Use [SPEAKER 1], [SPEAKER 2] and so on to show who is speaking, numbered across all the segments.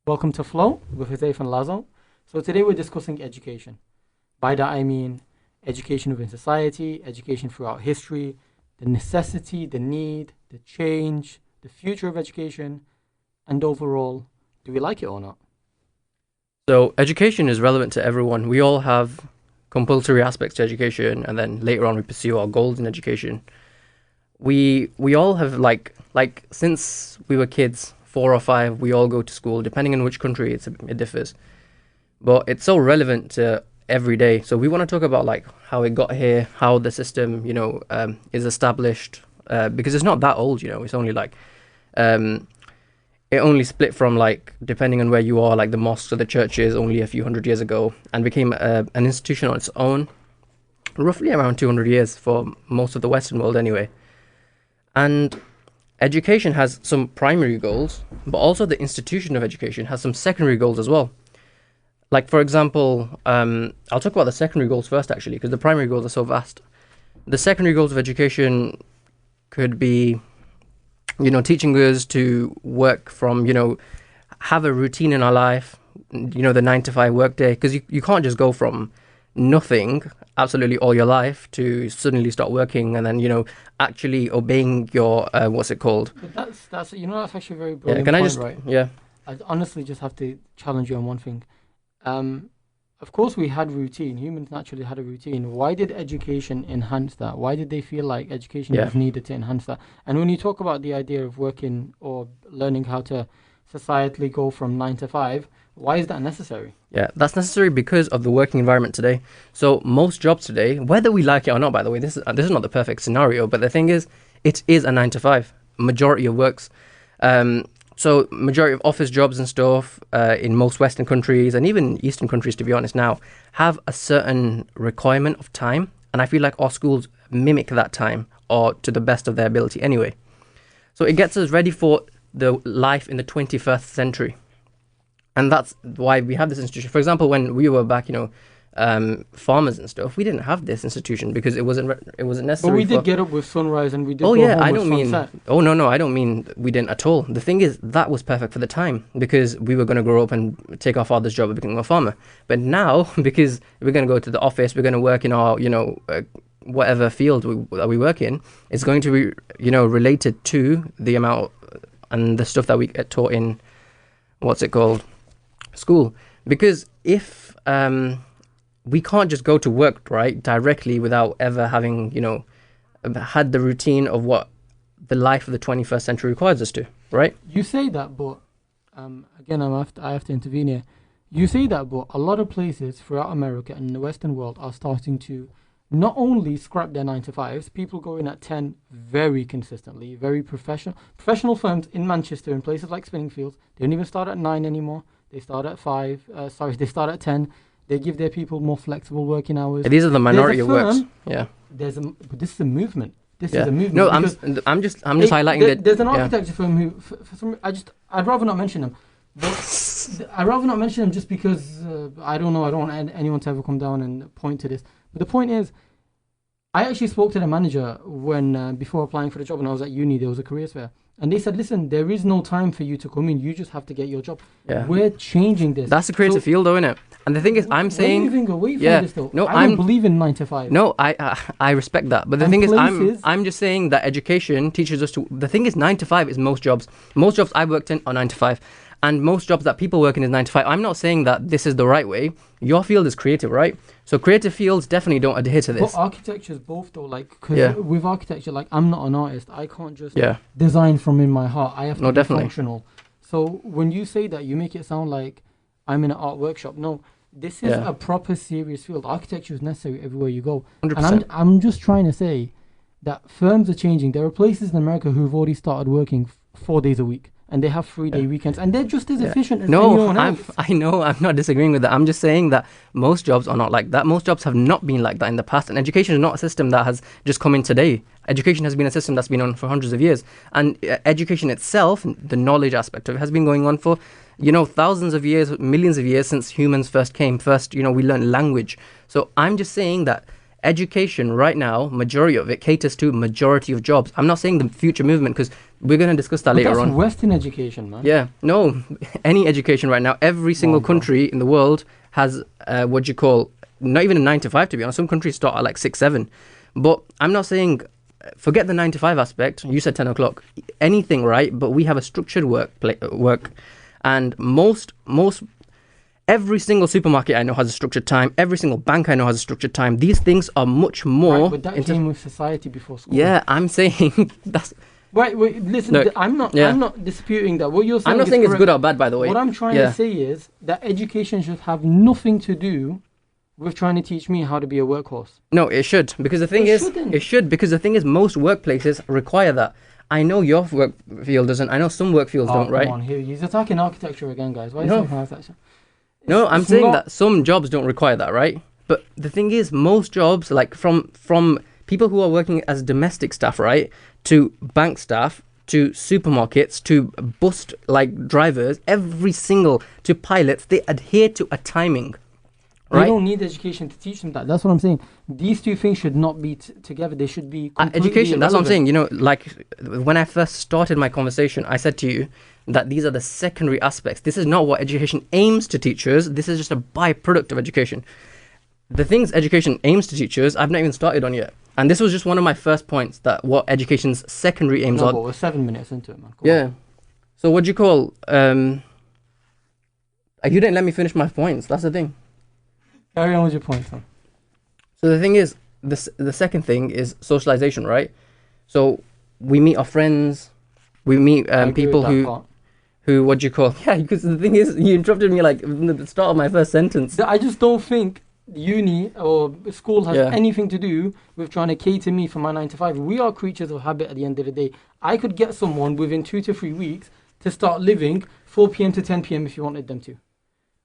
[SPEAKER 1] Welcome to Flow with Huzaifa and Lazo. So today we're discussing education. By that I mean education within society, education throughout history, the necessity, the need, the change, the future of education, and overall, do we like it or not?
[SPEAKER 2] So education is relevant to everyone. We all have compulsory aspects to education, and then later on we pursue our goals in education. We all have like since we were kids, 4 or 5, we all go to school. Depending on which country, it differs, but it's so relevant to every day. So we want to talk about like how it got here, how the system is established, because it's not that old. It's only like it only split from, like, depending on where you are, like the mosques or the churches only a few hundred years ago, and became an institution on its own roughly around 200 years for most of the Western world anyway. And education has some primary goals, but also the institution of education has some secondary goals as well. Like, for example, I'll talk about the secondary goals first, actually, because the primary goals are so vast. The secondary goals of education could be, teaching us to work from, have a routine in our life, the 9 to 5 workday, because you can't just go from nothing absolutely all your life to suddenly start working and then, actually obeying your, what's it called?
[SPEAKER 1] But that's actually a very brilliant
[SPEAKER 2] Can I
[SPEAKER 1] point,
[SPEAKER 2] just,
[SPEAKER 1] right?
[SPEAKER 2] yeah.
[SPEAKER 1] I honestly just have to challenge you on one thing. Of course, we had routine. Humans naturally had a routine. Why did education enhance that? Why did they feel like education was needed to enhance that? And when you talk about the idea of working or learning how to societally go from 9 to 5, why is that necessary?
[SPEAKER 2] Yeah, that's necessary because of the working environment today. So most jobs today, whether we like it or not, by the way, this is not the perfect scenario, but the thing is, it is a 9 to 5. Majority of works. So majority of office jobs and stuff in most Western countries and even Eastern countries, to be honest now, have a certain requirement of time. And I feel like our schools mimic that time, or to the best of their ability anyway. So it gets us ready for the life in the 21st century. And that's why we have this institution. For example, when we were back, farmers and stuff, we didn't have this institution because it wasn't necessary.
[SPEAKER 1] But we did get up with sunrise and we did.
[SPEAKER 2] Oh
[SPEAKER 1] go
[SPEAKER 2] yeah,
[SPEAKER 1] home
[SPEAKER 2] I
[SPEAKER 1] with
[SPEAKER 2] don't mean.
[SPEAKER 1] sunset.
[SPEAKER 2] Oh no, I don't mean we didn't at all. The thing is, that was perfect for the time because we were going to grow up and take our father's job of becoming a farmer. But now, because we're going to go to the office, we're going to work in our, whatever field that we work in, it's going to be, related to the amount and the stuff that we get taught in, what's it called, school. Because if we can't just go to work, right, directly without ever having, had the routine of what the life of the 21st century requires us to, right?
[SPEAKER 1] You say that, but again, I have to intervene here. You say that, but a lot of places throughout America and the Western world are starting to not only scrap their 9 to 5s, people go in at 10 very consistently, very professional. Professional firms in Manchester and places like Spinningfields, they don't even start at 9 anymore. They start at 5. They start at 10. They give their people more flexible working hours.
[SPEAKER 2] These are the minority of works. Yeah.
[SPEAKER 1] But this is a movement. This
[SPEAKER 2] Yeah.
[SPEAKER 1] is a movement.
[SPEAKER 2] No,
[SPEAKER 1] because
[SPEAKER 2] I'm just highlighting that.
[SPEAKER 1] There's an architecture firm who, for some, I'd rather not mention them. But I'd rather not mention them just because I don't know. I don't want anyone to ever come down and point to this. But the point is, I actually spoke to the manager when before applying for the job when I was at uni. There was a careers fair. And they said, listen, there is no time for you to come in. You just have to get your job.
[SPEAKER 2] Yeah.
[SPEAKER 1] We're changing this.
[SPEAKER 2] That's the creative field, though, isn't it? And the thing is, I'm saying...
[SPEAKER 1] We're moving away from this, though.
[SPEAKER 2] No,
[SPEAKER 1] I don't believe in 9 to 5.
[SPEAKER 2] No, I respect that. But the
[SPEAKER 1] And
[SPEAKER 2] thing is,
[SPEAKER 1] places-
[SPEAKER 2] I'm just saying that education teaches us to... The thing is, 9 to 5 is most jobs. Most jobs I've worked in are 9 to 5. And most jobs that people work in is 9 to 5. I'm not saying that this is the right way. Your field is creative, right? So creative fields definitely don't adhere to this.
[SPEAKER 1] But architecture is both, though. Like, because with architecture, like, I'm not an artist. I can't just design from in my heart. I have to be functional. So when you say that, you make it sound like I'm in an art workshop. No, this is a proper serious field. Architecture is necessary everywhere you go.
[SPEAKER 2] 100%.
[SPEAKER 1] And I'm just trying to say that firms are changing. There are places in America who've already started working 4 days a week. And they have 3-day weekends, and they're just as efficient as anyone else.
[SPEAKER 2] I know, I'm not disagreeing with that. I'm just saying that most jobs are not like that. Most jobs have not been like that in the past. And education is not a system that has just come in today. Education has been a system that's been on for hundreds of years. And education itself, the knowledge aspect of it, has been going on for, thousands of years, millions of years since humans first came. First, we learned language. So I'm just saying that education right now, majority of it caters to majority of jobs. I'm not saying the future movement because we're going to discuss that
[SPEAKER 1] But
[SPEAKER 2] later
[SPEAKER 1] that's
[SPEAKER 2] on.
[SPEAKER 1] Western education, man.
[SPEAKER 2] Yeah, no, any education right now, every single
[SPEAKER 1] bro.
[SPEAKER 2] country in the world has what you call, not even a 9 to 5 to be honest. Some countries start at like 6, 7. But I'm not saying, forget the 9 to 5 aspect. You said 10 o'clock. Anything, right? But we have a structured work. And every single supermarket I know has a structured time. Every single bank I know has a structured time. These things are much more.
[SPEAKER 1] Right, but that came with society before school.
[SPEAKER 2] Yeah, I'm saying that's.
[SPEAKER 1] Wait, listen.
[SPEAKER 2] Look,
[SPEAKER 1] I'm not disputing that. What you're saying.
[SPEAKER 2] I'm not saying it's good or bad, by the way.
[SPEAKER 1] What I'm trying to say is that education should have nothing to do with trying to teach me how to be a workhorse.
[SPEAKER 2] No, it should, because the thing is,
[SPEAKER 1] shouldn't.
[SPEAKER 2] it should, because the thing is, most workplaces require that. I know your work field doesn't. I know some work fields don't, right?
[SPEAKER 1] Come on, here he's attacking architecture again, guys. Why are you
[SPEAKER 2] No.
[SPEAKER 1] talking architecture?
[SPEAKER 2] No, I'm
[SPEAKER 1] It's
[SPEAKER 2] saying
[SPEAKER 1] not-
[SPEAKER 2] that some jobs don't require that, right? But the thing is, most jobs, like from people who are working as domestic staff, right, to bank staff, to supermarkets, to bus like drivers, every single to pilots, they adhere to a timing,
[SPEAKER 1] They
[SPEAKER 2] right?
[SPEAKER 1] don't need education to teach them that. That's what I'm saying. These two things should not be together. They should be completely
[SPEAKER 2] Education. That's what I'm
[SPEAKER 1] irrelevant.
[SPEAKER 2] saying. You know, like when I first started my conversation, I said to you that these are the secondary aspects. This is not what education aims to teach us. This is just a byproduct of education. The things education aims to teach us, I've not even started on yet. And this was just one of my first points, that what education's secondary aims
[SPEAKER 1] No,
[SPEAKER 2] are.
[SPEAKER 1] but we're 7 minutes into it, man. Come
[SPEAKER 2] Yeah.
[SPEAKER 1] on.
[SPEAKER 2] So what do you call? You didn't let me finish my points. That's the thing.
[SPEAKER 1] Carry on with your point, son.
[SPEAKER 2] So the thing is, the second thing is socialization, right? So we meet our friends, we meet
[SPEAKER 1] I agree
[SPEAKER 2] people
[SPEAKER 1] with that part.
[SPEAKER 2] who what do you call? Yeah, because the thing is, you interrupted me like in the start of my first sentence.
[SPEAKER 1] I just don't think uni or school has
[SPEAKER 2] Yeah.
[SPEAKER 1] anything to do with trying to cater me for my 9 to 5. We are creatures of habit at the end of the day. I could get someone within 2 to 3 weeks to start living 4 p.m. to 10 p.m. if you wanted them to.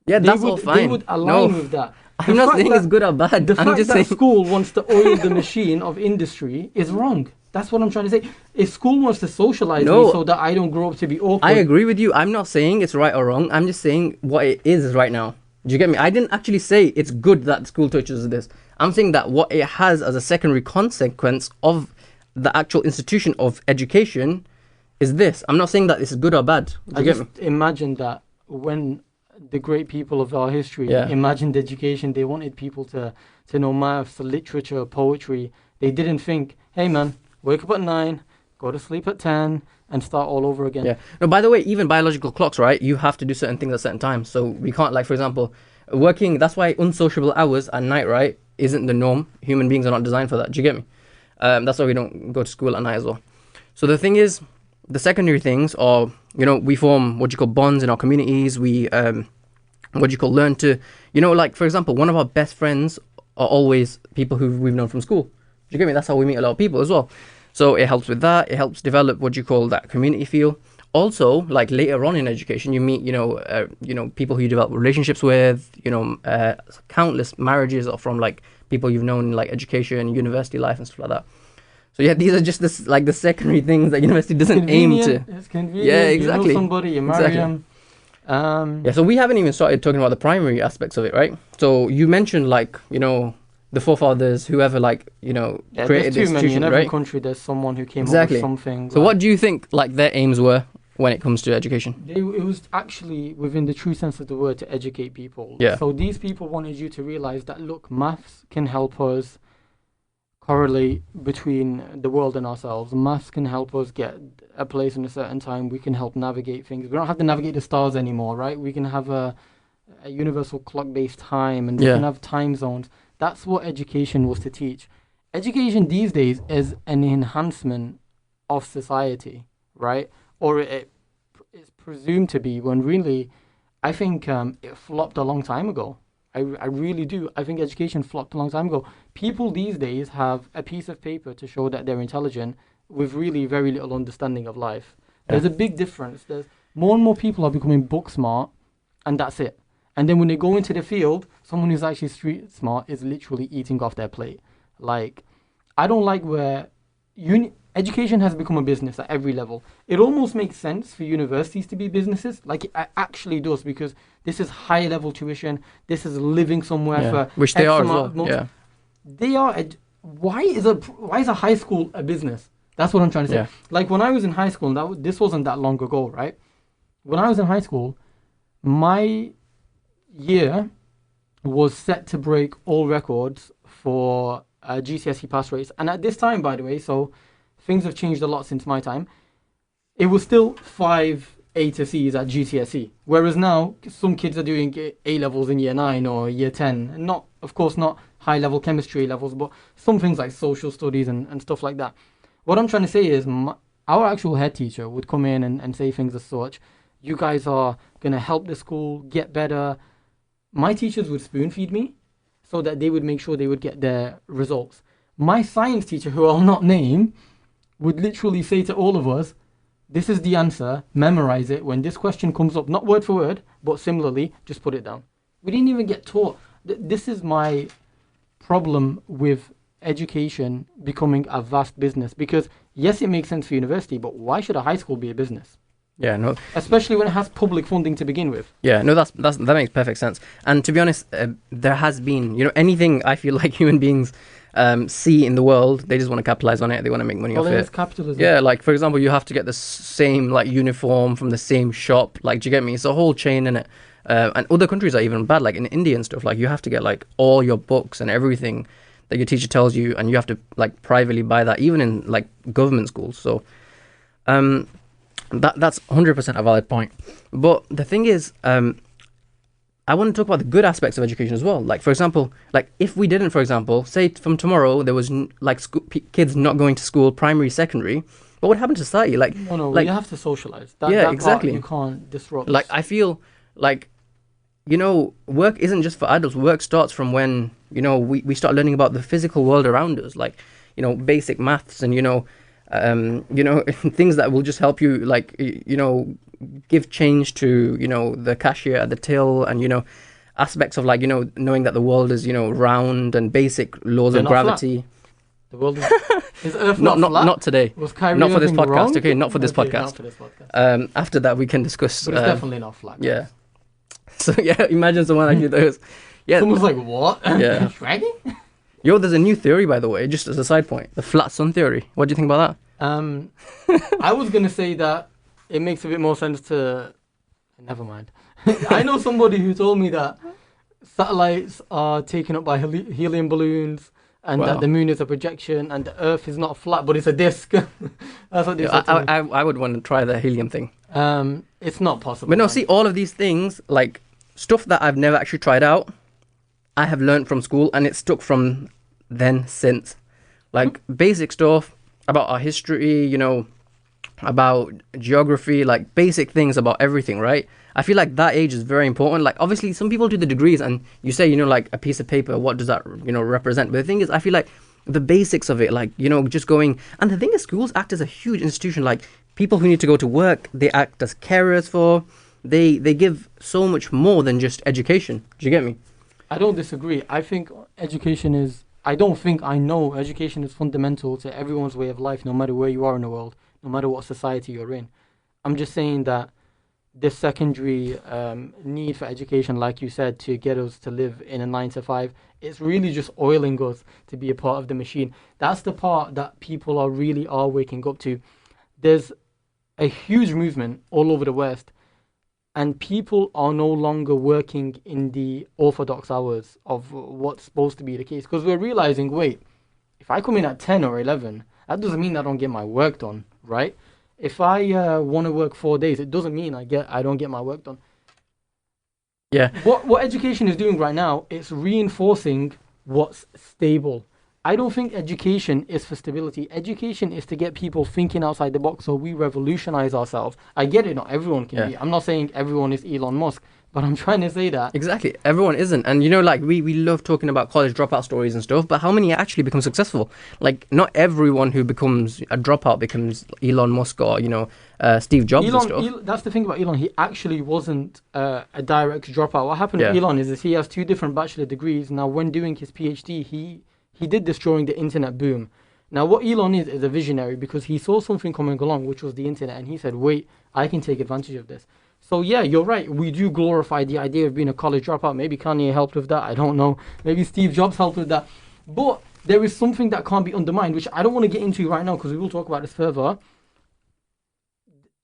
[SPEAKER 2] Yeah,
[SPEAKER 1] They
[SPEAKER 2] that's
[SPEAKER 1] would,
[SPEAKER 2] all fine.
[SPEAKER 1] They would align
[SPEAKER 2] No,
[SPEAKER 1] with that.
[SPEAKER 2] I'm
[SPEAKER 1] The
[SPEAKER 2] not
[SPEAKER 1] fact
[SPEAKER 2] saying
[SPEAKER 1] that-
[SPEAKER 2] it's good or bad.
[SPEAKER 1] The
[SPEAKER 2] I'm
[SPEAKER 1] fact
[SPEAKER 2] just
[SPEAKER 1] that
[SPEAKER 2] saying.
[SPEAKER 1] school wants to oil the machine of industry is wrong. That's what I'm trying to say. If school wants to socialize
[SPEAKER 2] No.
[SPEAKER 1] me so that I don't grow up to be awkward,
[SPEAKER 2] I agree with you. I'm not saying it's right or wrong. I'm just saying what it is right now. Do you get me? I didn't actually say it's good that school teaches this. I'm saying that what it has as a secondary consequence of the actual institution of education is this. I'm not saying that this is good or bad. Do
[SPEAKER 1] I
[SPEAKER 2] you get
[SPEAKER 1] just
[SPEAKER 2] me?
[SPEAKER 1] imagine that when the great people of our history
[SPEAKER 2] Yeah.
[SPEAKER 1] imagined education, they wanted people to know maths, literature, poetry. They didn't think, hey man, wake up at 9, go to sleep at 10, and start all over again.
[SPEAKER 2] Yeah. No, by the way, even biological clocks, right? You have to do certain things at certain times. So we can't, like, for example, working, that's why unsociable hours at night, right, isn't the norm. Human beings are not designed for that. Do you get me? That's why we don't go to school at night as well. So the thing is, the secondary things are, you know, we form what you call bonds in our communities. We, learn to, you know, like, for example, one of our best friends are always people who we've known from school. Do you get me? That's how we meet a lot of people as well. So it helps with that. It helps develop what you call that community feel. Also, like later on in education, you meet, people who you develop relationships with, countless marriages are from like people you've known in like education, university life and stuff like that. So yeah, these are just the secondary things that university doesn't aim to.
[SPEAKER 1] It's convenient.
[SPEAKER 2] Yeah,
[SPEAKER 1] You
[SPEAKER 2] exactly.
[SPEAKER 1] know somebody, you marry
[SPEAKER 2] Exactly.
[SPEAKER 1] them.
[SPEAKER 2] Yeah, so we haven't even started talking about the primary aspects of it, right? So you mentioned like, the forefathers, whoever
[SPEAKER 1] Yeah,
[SPEAKER 2] created the
[SPEAKER 1] there's too many. In
[SPEAKER 2] institution,
[SPEAKER 1] every
[SPEAKER 2] right?
[SPEAKER 1] country, there's someone who came
[SPEAKER 2] Exactly.
[SPEAKER 1] up with something.
[SPEAKER 2] So what do you think like their aims were when it comes to education?
[SPEAKER 1] It was actually, within the true sense of the word, to educate people.
[SPEAKER 2] Yeah.
[SPEAKER 1] So these people wanted you to realize that, look, maths can help us correlate between the world and ourselves. Maths can help us get a place in a certain time. We can help navigate things. We don't have to navigate the stars anymore, right? We can have a universal clock-based time, and we
[SPEAKER 2] Yeah.
[SPEAKER 1] can have time zones. That's what education was to teach. Education these days is an enhancement of society, right? Or it is presumed to be, when really, I think it flopped a long time ago. I really do. I think education flopped a long time ago. People these days have a piece of paper to show that they're intelligent with really very little understanding of life. There's a big difference. There's more and more people are becoming book smart, and that's it. And then when they go into the field, someone who's actually street smart is literally eating off their plate. Like, I don't like where education has become a business at every level. It almost makes sense for universities to be businesses. Like, it actually does, because this is high level tuition. This is living somewhere for
[SPEAKER 2] Which they
[SPEAKER 1] X
[SPEAKER 2] are as
[SPEAKER 1] amount
[SPEAKER 2] well.
[SPEAKER 1] of months.
[SPEAKER 2] Yeah.
[SPEAKER 1] they are. Why is a high school a business? That's what I'm trying to say.
[SPEAKER 2] Yeah.
[SPEAKER 1] Like when I was in high school, and this wasn't that long ago, right? When I was in high school, my year was set to break all records for GCSE pass rates. And at this time, by the way, so things have changed a lot since my time. It was still 5 A to C's at GCSE, whereas now some kids are doing A levels in year 9 or year 10. Not, of course, not high level chemistry levels, but some things like social studies and stuff like that. What I'm trying to say is our actual head teacher would come in and say things as such. You guys are going to help the school get better. My teachers would spoon feed me so that they would make sure they would get their results. My science teacher, who I'll not name, would literally say to all of us, this is the answer, memorize it. When this question comes up, not word for word, but similarly, just put it down. We didn't even get taught. This is my problem with education becoming a vast business, because yes, it makes sense for university, but why should a high school be a business?
[SPEAKER 2] Yeah, no.
[SPEAKER 1] Especially when it has public funding to begin with.
[SPEAKER 2] Yeah, no, that makes perfect sense. And to be honest, there has been, anything I feel like human beings see in the world, they just want to capitalize on it. They want to make money off it.
[SPEAKER 1] It's capitalism.
[SPEAKER 2] Yeah, like for example, you have to get the same like uniform from the same shop. Like, do you get me? It's a whole chain in it. And other countries are even bad. Like in India and stuff. Like you have to get like all your books and everything that your teacher tells you, and you have to like privately buy that, even in like government schools. So, that's 100% a valid point. But the thing is, I want to talk about the good aspects of education as well. Like, for example, like if we didn't, for example, say from tomorrow there was kids not going to school, primary, secondary, what would happen to society? Like,
[SPEAKER 1] No,
[SPEAKER 2] like,
[SPEAKER 1] you have to socialize.
[SPEAKER 2] Yeah,
[SPEAKER 1] that
[SPEAKER 2] exactly.
[SPEAKER 1] Part you can't disrupt.
[SPEAKER 2] Like, I feel like, work isn't just for adults. Work starts from when, we start learning about the physical world around us, like, basic maths and, things that will just help you, like, give change to, the cashier at the till, and, aspects of like, knowing that the world is, round, and basic laws of gravity.
[SPEAKER 1] Flat. The world is Earth not flat?
[SPEAKER 2] Not today.
[SPEAKER 1] Was Kyrie
[SPEAKER 2] not for this podcast.
[SPEAKER 1] Wrong?
[SPEAKER 2] Okay, not for this
[SPEAKER 1] Okay,
[SPEAKER 2] podcast.
[SPEAKER 1] Not for this podcast.
[SPEAKER 2] After that, we can discuss.
[SPEAKER 1] But it's definitely not flat. Guys.
[SPEAKER 2] Yeah. So yeah, imagine someone actually does. Yeah.
[SPEAKER 1] Someone's like, what?
[SPEAKER 2] Yeah.
[SPEAKER 1] Dragging?
[SPEAKER 2] Yo, there's a new theory, by the way, just as a side point, the flat sun theory. What do you think about
[SPEAKER 1] that? I was gonna say that it makes a bit more sense to. Never mind. I know somebody who told me that satellites are taken up by helium balloons, and that the moon is a projection, and the Earth is not flat, but it's a disc. That's what they said to me.
[SPEAKER 2] I would want to try the helium thing.
[SPEAKER 1] It's not possible.
[SPEAKER 2] But no, see, all of these things, like stuff that I've never actually tried out, I have learned from school, and it's stuck from then since. Like basic stuff about our history, about geography, like basic things about everything, right? I feel like that age is very important. Like obviously some people do the degrees and you say, like a piece of paper, what does that, represent? But the thing is, I feel like the basics of it, like, just going, and the thing is schools act as a huge institution. Like people who need to go to work, they act as carers for, they give so much more than just education. Do you get me?
[SPEAKER 1] I don't disagree. I think education is, I know education is fundamental to everyone's way of life, no matter where you are in the world, no matter what society you're in. I'm just saying that this secondary need for education, like you said, to get us to live in a 9 to 5, it's really just oiling us to be a part of the machine. That's the part that people are waking up to. There's a huge movement all over the West, and people are no longer working in the orthodox hours of what's supposed to be the case, because we're realizing, wait, if I come in at 10 or 11, that doesn't mean I don't get my work done, right? If I want to work 4 days, it doesn't mean I don't get my work done.
[SPEAKER 2] Yeah.
[SPEAKER 1] What education is doing right now, it's reinforcing what's stable. I don't think education is for stability. Education is to get people thinking outside the box, so we revolutionize ourselves. I get it, not everyone can be. I'm not saying everyone is Elon Musk, but I'm trying to say that.
[SPEAKER 2] Exactly. Everyone isn't. And, like, we love talking about college dropout stories and stuff, but how many actually become successful? Like, not everyone who becomes a dropout becomes Elon Musk or, Steve Jobs and stuff.
[SPEAKER 1] That's the thing about Elon. He actually wasn't a direct dropout. What happened with Elon is he has 2 different bachelor degrees. Now, when doing his PhD, he did this during the internet boom. Now, what Elon is a visionary, because he saw something coming along, which was the internet, and he said, wait, I can take advantage of this. So, yeah, you're right. We do glorify the idea of being a college dropout. Maybe Kanye helped with that. I don't know. Maybe Steve Jobs helped with that. But there is something that can't be undermined, which I don't want to get into right now because we will talk about this further.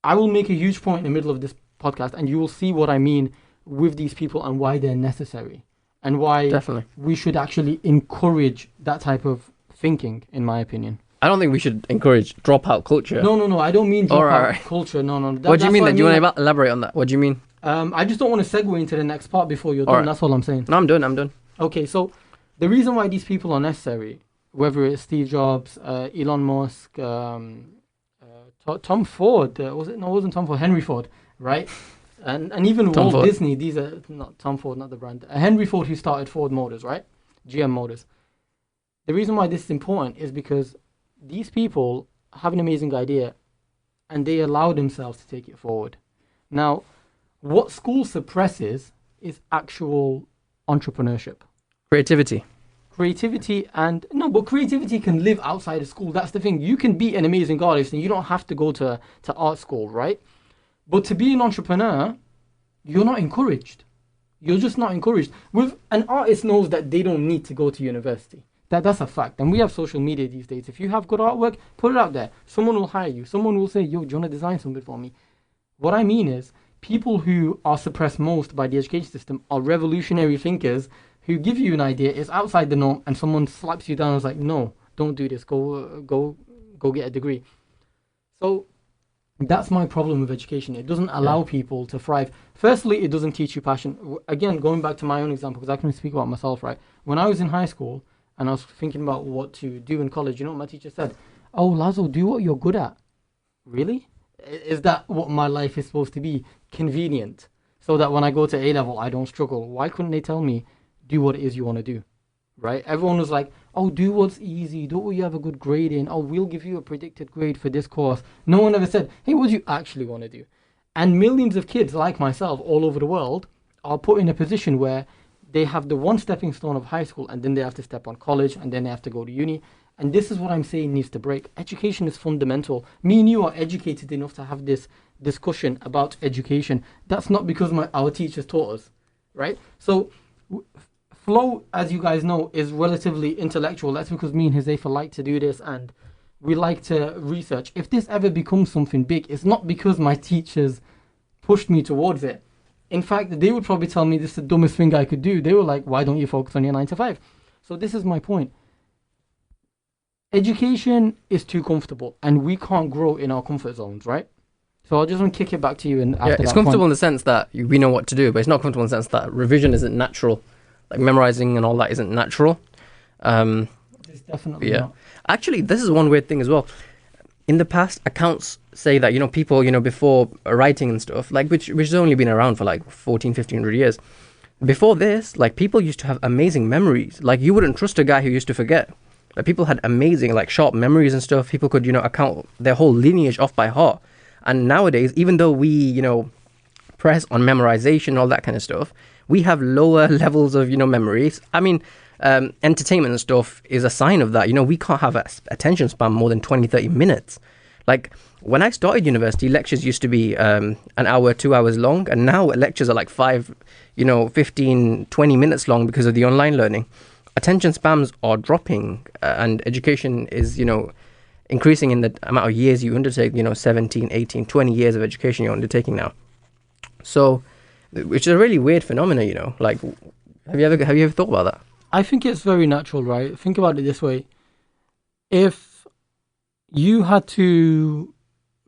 [SPEAKER 1] I will make a huge point in the middle of this podcast, and you will see what I mean with these people and why they're necessary, and why
[SPEAKER 2] Definitely.
[SPEAKER 1] we should actually encourage that type of thinking, in my opinion.
[SPEAKER 2] I don't think we should encourage dropout culture.
[SPEAKER 1] No, I don't mean dropout
[SPEAKER 2] Alright.
[SPEAKER 1] culture. No.
[SPEAKER 2] What do you mean then? Do you want to elaborate on that? What do you mean?
[SPEAKER 1] I just don't want to segue into the next part before you're done.
[SPEAKER 2] Alright.
[SPEAKER 1] That's all I'm saying.
[SPEAKER 2] No, I'm done.
[SPEAKER 1] Okay, so the reason why these people are necessary, whether it's Steve Jobs, Elon Musk, Tom Ford, was it? No, it wasn't Tom Ford. Henry Ford, right? And even
[SPEAKER 2] Tom
[SPEAKER 1] Walt
[SPEAKER 2] Ford.
[SPEAKER 1] Disney. These are not Tom Ford, not the brand. Henry Ford, who started Ford Motors, right? GM Motors. The reason why this is important is because these people have an amazing idea, and they allow themselves to take it forward. Now, what school suppresses is actual entrepreneurship.
[SPEAKER 2] Creativity.
[SPEAKER 1] But creativity can live outside of school. That's the thing. You can be an amazing artist and you don't have to go to art school, right? But to be an entrepreneur, you're not encouraged. You're just not encouraged. With an artist knows that they don't need to go to university. That's a fact. And we have social media these days. If you have good artwork, put it out there. Someone will hire you. Someone will say, yo, do you want to design something for me? What I mean is, people who are suppressed most by the education system are revolutionary thinkers who give you an idea, it's outside the norm, and someone slaps you down and is like, no, don't do this. Go get a degree. So that's my problem with education. It doesn't allow people to thrive. Firstly, it doesn't teach you passion. Again, going back to my own example, because I can speak about myself, right? When I was in high school and I was thinking about what to do in college, you know what my teacher said? Oh, Lazo, do what you're good at. Really? Is that what my life is supposed to be? Convenient. So that when I go to A-level, I don't struggle. Why couldn't they tell me, do what it is you want to do? Right? Everyone was like, oh, do what's easy. Do what you have a good grade in. Oh, we'll give you a predicted grade for this course. No one ever said, hey, what do you actually want to do? And millions of kids like myself all over the world are put in a position where they have the one stepping stone of high school, and then they have to step on college, and then they have to go to uni. And this is what I'm saying needs to break. Education is fundamental. Me and you are educated enough to have this discussion about education. That's not because our teachers taught us, right? So Flow, as you guys know, is relatively intellectual. That's because me and Huzaifa like to do this, and we like to research. If this ever becomes something big, it's not because my teachers pushed me towards it. In fact, they would probably tell me this is the dumbest thing I could do. They were like, why don't you focus on your 9 to 5? So this is my point. Education is too comfortable, and we can't grow in our comfort zones, right? So I just want to kick it back to you. And after
[SPEAKER 2] It's comfortable in the sense that we know what to do, but it's not comfortable in the sense that revision isn't natural. Like memorizing and all that isn't natural.
[SPEAKER 1] It's definitely not.
[SPEAKER 2] Actually, this is one weird thing as well. In the past, accounts say that, people, before writing and stuff, like which has only been around for like 1500 years. Before this, like people used to have amazing memories. Like you wouldn't trust a guy who used to forget. Like people had amazing, like sharp memories and stuff. People could, account their whole lineage off by heart. And nowadays, even though we, press on memorization, all that kind of stuff, we have lower levels of, memories. I mean, entertainment and stuff is a sign of that. We can't have attention span more than 20, 30 minutes. Like when I started university, lectures used to be an hour, 2 hours long. And now lectures are like 5, 15, 20 minutes long because of the online learning. Attention spans are dropping and education is, increasing in the amount of years you undertake, 17, 18, 20 years of education you're undertaking now. So, which is a really weird phenomenon, like, have you ever thought about that?
[SPEAKER 1] I think it's very natural, right? Think about it this way. If you had to,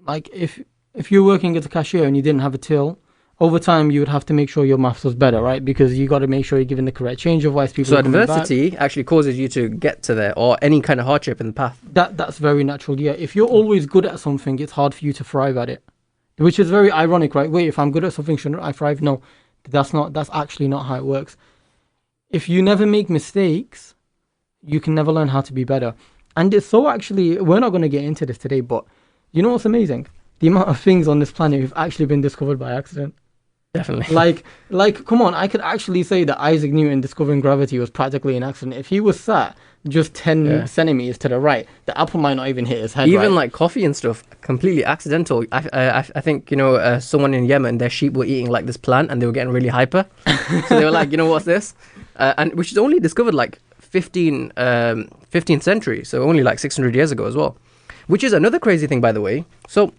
[SPEAKER 1] like, if you're working as a cashier and you didn't have a till, over time you would have to make sure your maths was better, right? Because you got to make sure you're giving the correct change, otherwise people. So
[SPEAKER 2] adversity actually causes you to get to there, or any kind of hardship in the path.
[SPEAKER 1] That's very natural. Yeah, if you're always good at something, it's hard for you to thrive at it, which is very ironic, right? Wait, if I'm good at something, shouldn't I thrive? No, that's actually not how it works. If you never make mistakes, you can never learn how to be better. And it's so actually, we're not going to get into this today, but you know what's amazing? The amount of things on this planet have actually been discovered by accident.
[SPEAKER 2] Definitely.
[SPEAKER 1] Like, come on, I could actually say that Isaac Newton discovering gravity was practically an accident. If he was sat just 10 centimeters to the right, the apple might not even hit his head.
[SPEAKER 2] Even like coffee and stuff, completely accidental. I think, someone in Yemen, their sheep were eating like this plant and they were getting really hyper. So they were like, what's this? And which is only discovered like 15th century, so only like 600 years ago as well. Which is another crazy thing, by the way. So,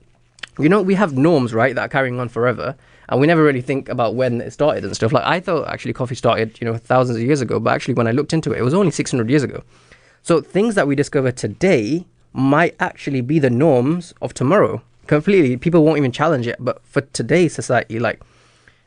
[SPEAKER 2] we have norms, right, that are carrying on forever, and we never really think about when it started and stuff. Like, I thought actually coffee started, thousands of years ago, but actually when I looked into it, it was only 600 years ago. So things that we discover today might actually be the norms of tomorrow. Completely, people won't even challenge it. But for today's society, like,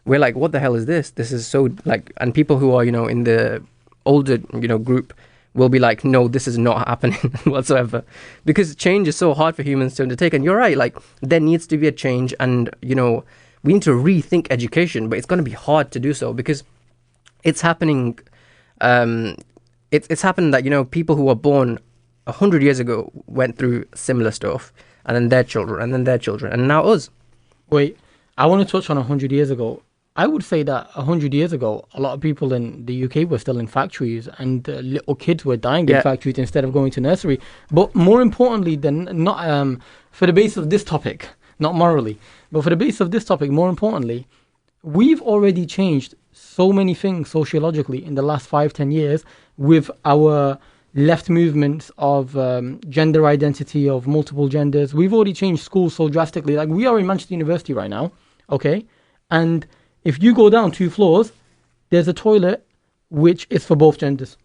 [SPEAKER 2] we're like, what the hell is this? This is so, like, and people who are, in the older, group will be like, no, this is not happening whatsoever. Because change is so hard for humans to undertake. And you're right, like, there needs to be a change. And, we need to rethink education, but it's going to be hard to do so because it's happening. It's happened that, people who were born 100 years ago went through similar stuff, and then their children, and then their children, and now us.
[SPEAKER 1] Wait, I want to touch on 100 years ago. I would say that 100 years ago, a lot of people in the UK were still in factories, and little kids were dying in factories instead of going to nursery. But more importantly, for the base of this topic, not morally, but for the base of this topic, more importantly, we've already changed so many things sociologically in the last 5-10 years with our left movements of gender identity, of multiple genders. We've already changed schools so drastically. Like, we are in Manchester University right now, okay? And if you go down 2 floors, there's a toilet which is for both genders.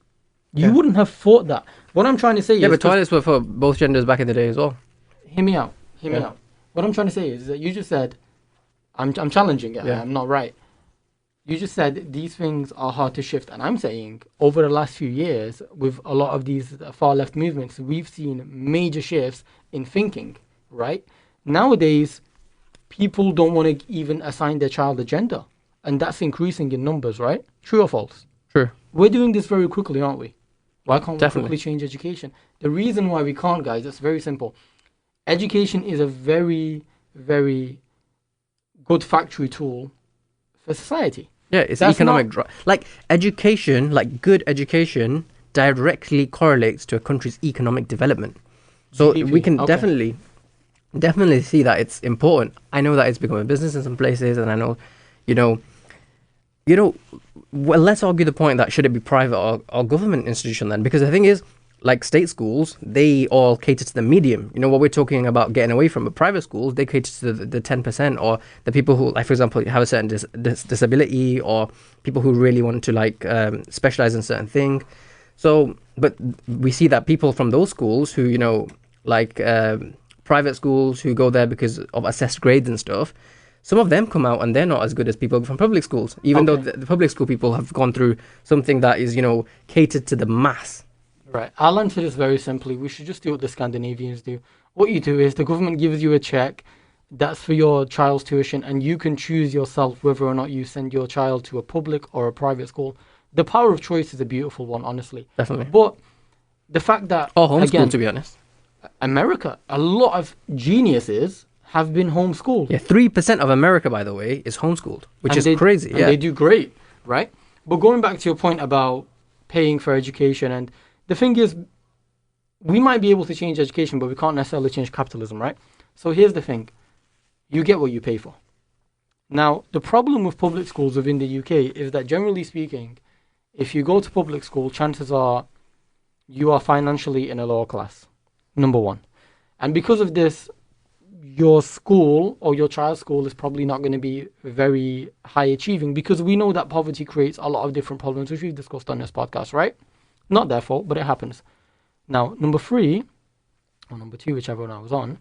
[SPEAKER 1] You wouldn't have thought that. What I'm trying to say is...
[SPEAKER 2] Yeah, but toilets were for both genders back in the day as well.
[SPEAKER 1] Hear me out. What I'm trying to say is that you just said, I'm challenging it, I'm not right. You just said these things are hard to shift. And I'm saying over the last few years, with a lot of these far left movements, we've seen major shifts in thinking, right? Nowadays, people don't want to even assign their child a gender. And that's increasing in numbers, right? True or false?
[SPEAKER 2] True.
[SPEAKER 1] We're doing this very quickly, aren't we? Why can't we
[SPEAKER 2] Definitely.
[SPEAKER 1] quickly change education? The reason why we can't, guys, it's very simple. Education is a very, very good factory tool for society.
[SPEAKER 2] Yeah, it's economic. Like, education, like good education, directly correlates to a country's economic development. So
[SPEAKER 1] GDP,
[SPEAKER 2] we can
[SPEAKER 1] okay.
[SPEAKER 2] definitely see that it's important. I know that it's become a business in some places, and I know, well, let's argue the point that should it be private or government institution then? Because the thing is, like, state schools, they all cater to the medium. What we're talking about getting away from. But private schools, they cater to the 10% or the people who, like, for example, have a certain disability, or people who really want to, like, specialize in certain thing. So, but we see that people from those schools who, private schools who go there because of assessed grades and stuff, some of them come out and they're not as good as people from public schools, even though the public school people have gone through something that is, catered to the mass.
[SPEAKER 1] Right. I'll answer this very simply. We should just do what the Scandinavians do. What you do is the government gives you a check that's for your child's tuition, and you can choose yourself whether or not you send your child to a public or a private school. The power of choice is a beautiful one, honestly.
[SPEAKER 2] Definitely.
[SPEAKER 1] But the fact that...
[SPEAKER 2] Or homeschool, to be honest.
[SPEAKER 1] America, a lot of geniuses have been homeschooled.
[SPEAKER 2] Yeah, 3% of America, by the way, is homeschooled, which is crazy.
[SPEAKER 1] And they do great, right? But going back to your point about paying for education, and the thing is, we might be able to change education, but we can't necessarily change capitalism, right? So here's the thing. You get what you pay for. Now, the problem with public schools within the UK is that, generally speaking, if you go to public school, chances are you are financially in a lower class, number one. And because of this, your school or your child's school is probably not going to be very high achieving, because we know that poverty creates a lot of different problems, which we've discussed on this podcast, right? Not their fault, but it happens. Now, number 3, or number 2, whichever one I was on,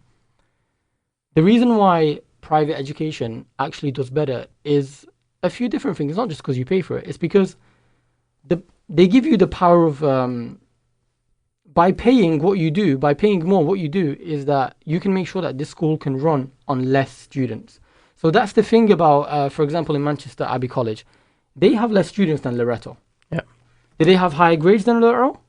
[SPEAKER 1] the reason why private education actually does better is a few different things. It's not just because you pay for it. It's because they give you the power of, by paying more, what you do is that you can make sure that this school can run on less students. So that's the thing about, for example, in Manchester Abbey College, they have less students than Loreto.
[SPEAKER 2] Yeah.
[SPEAKER 1] Do they have higher grades than Loreto?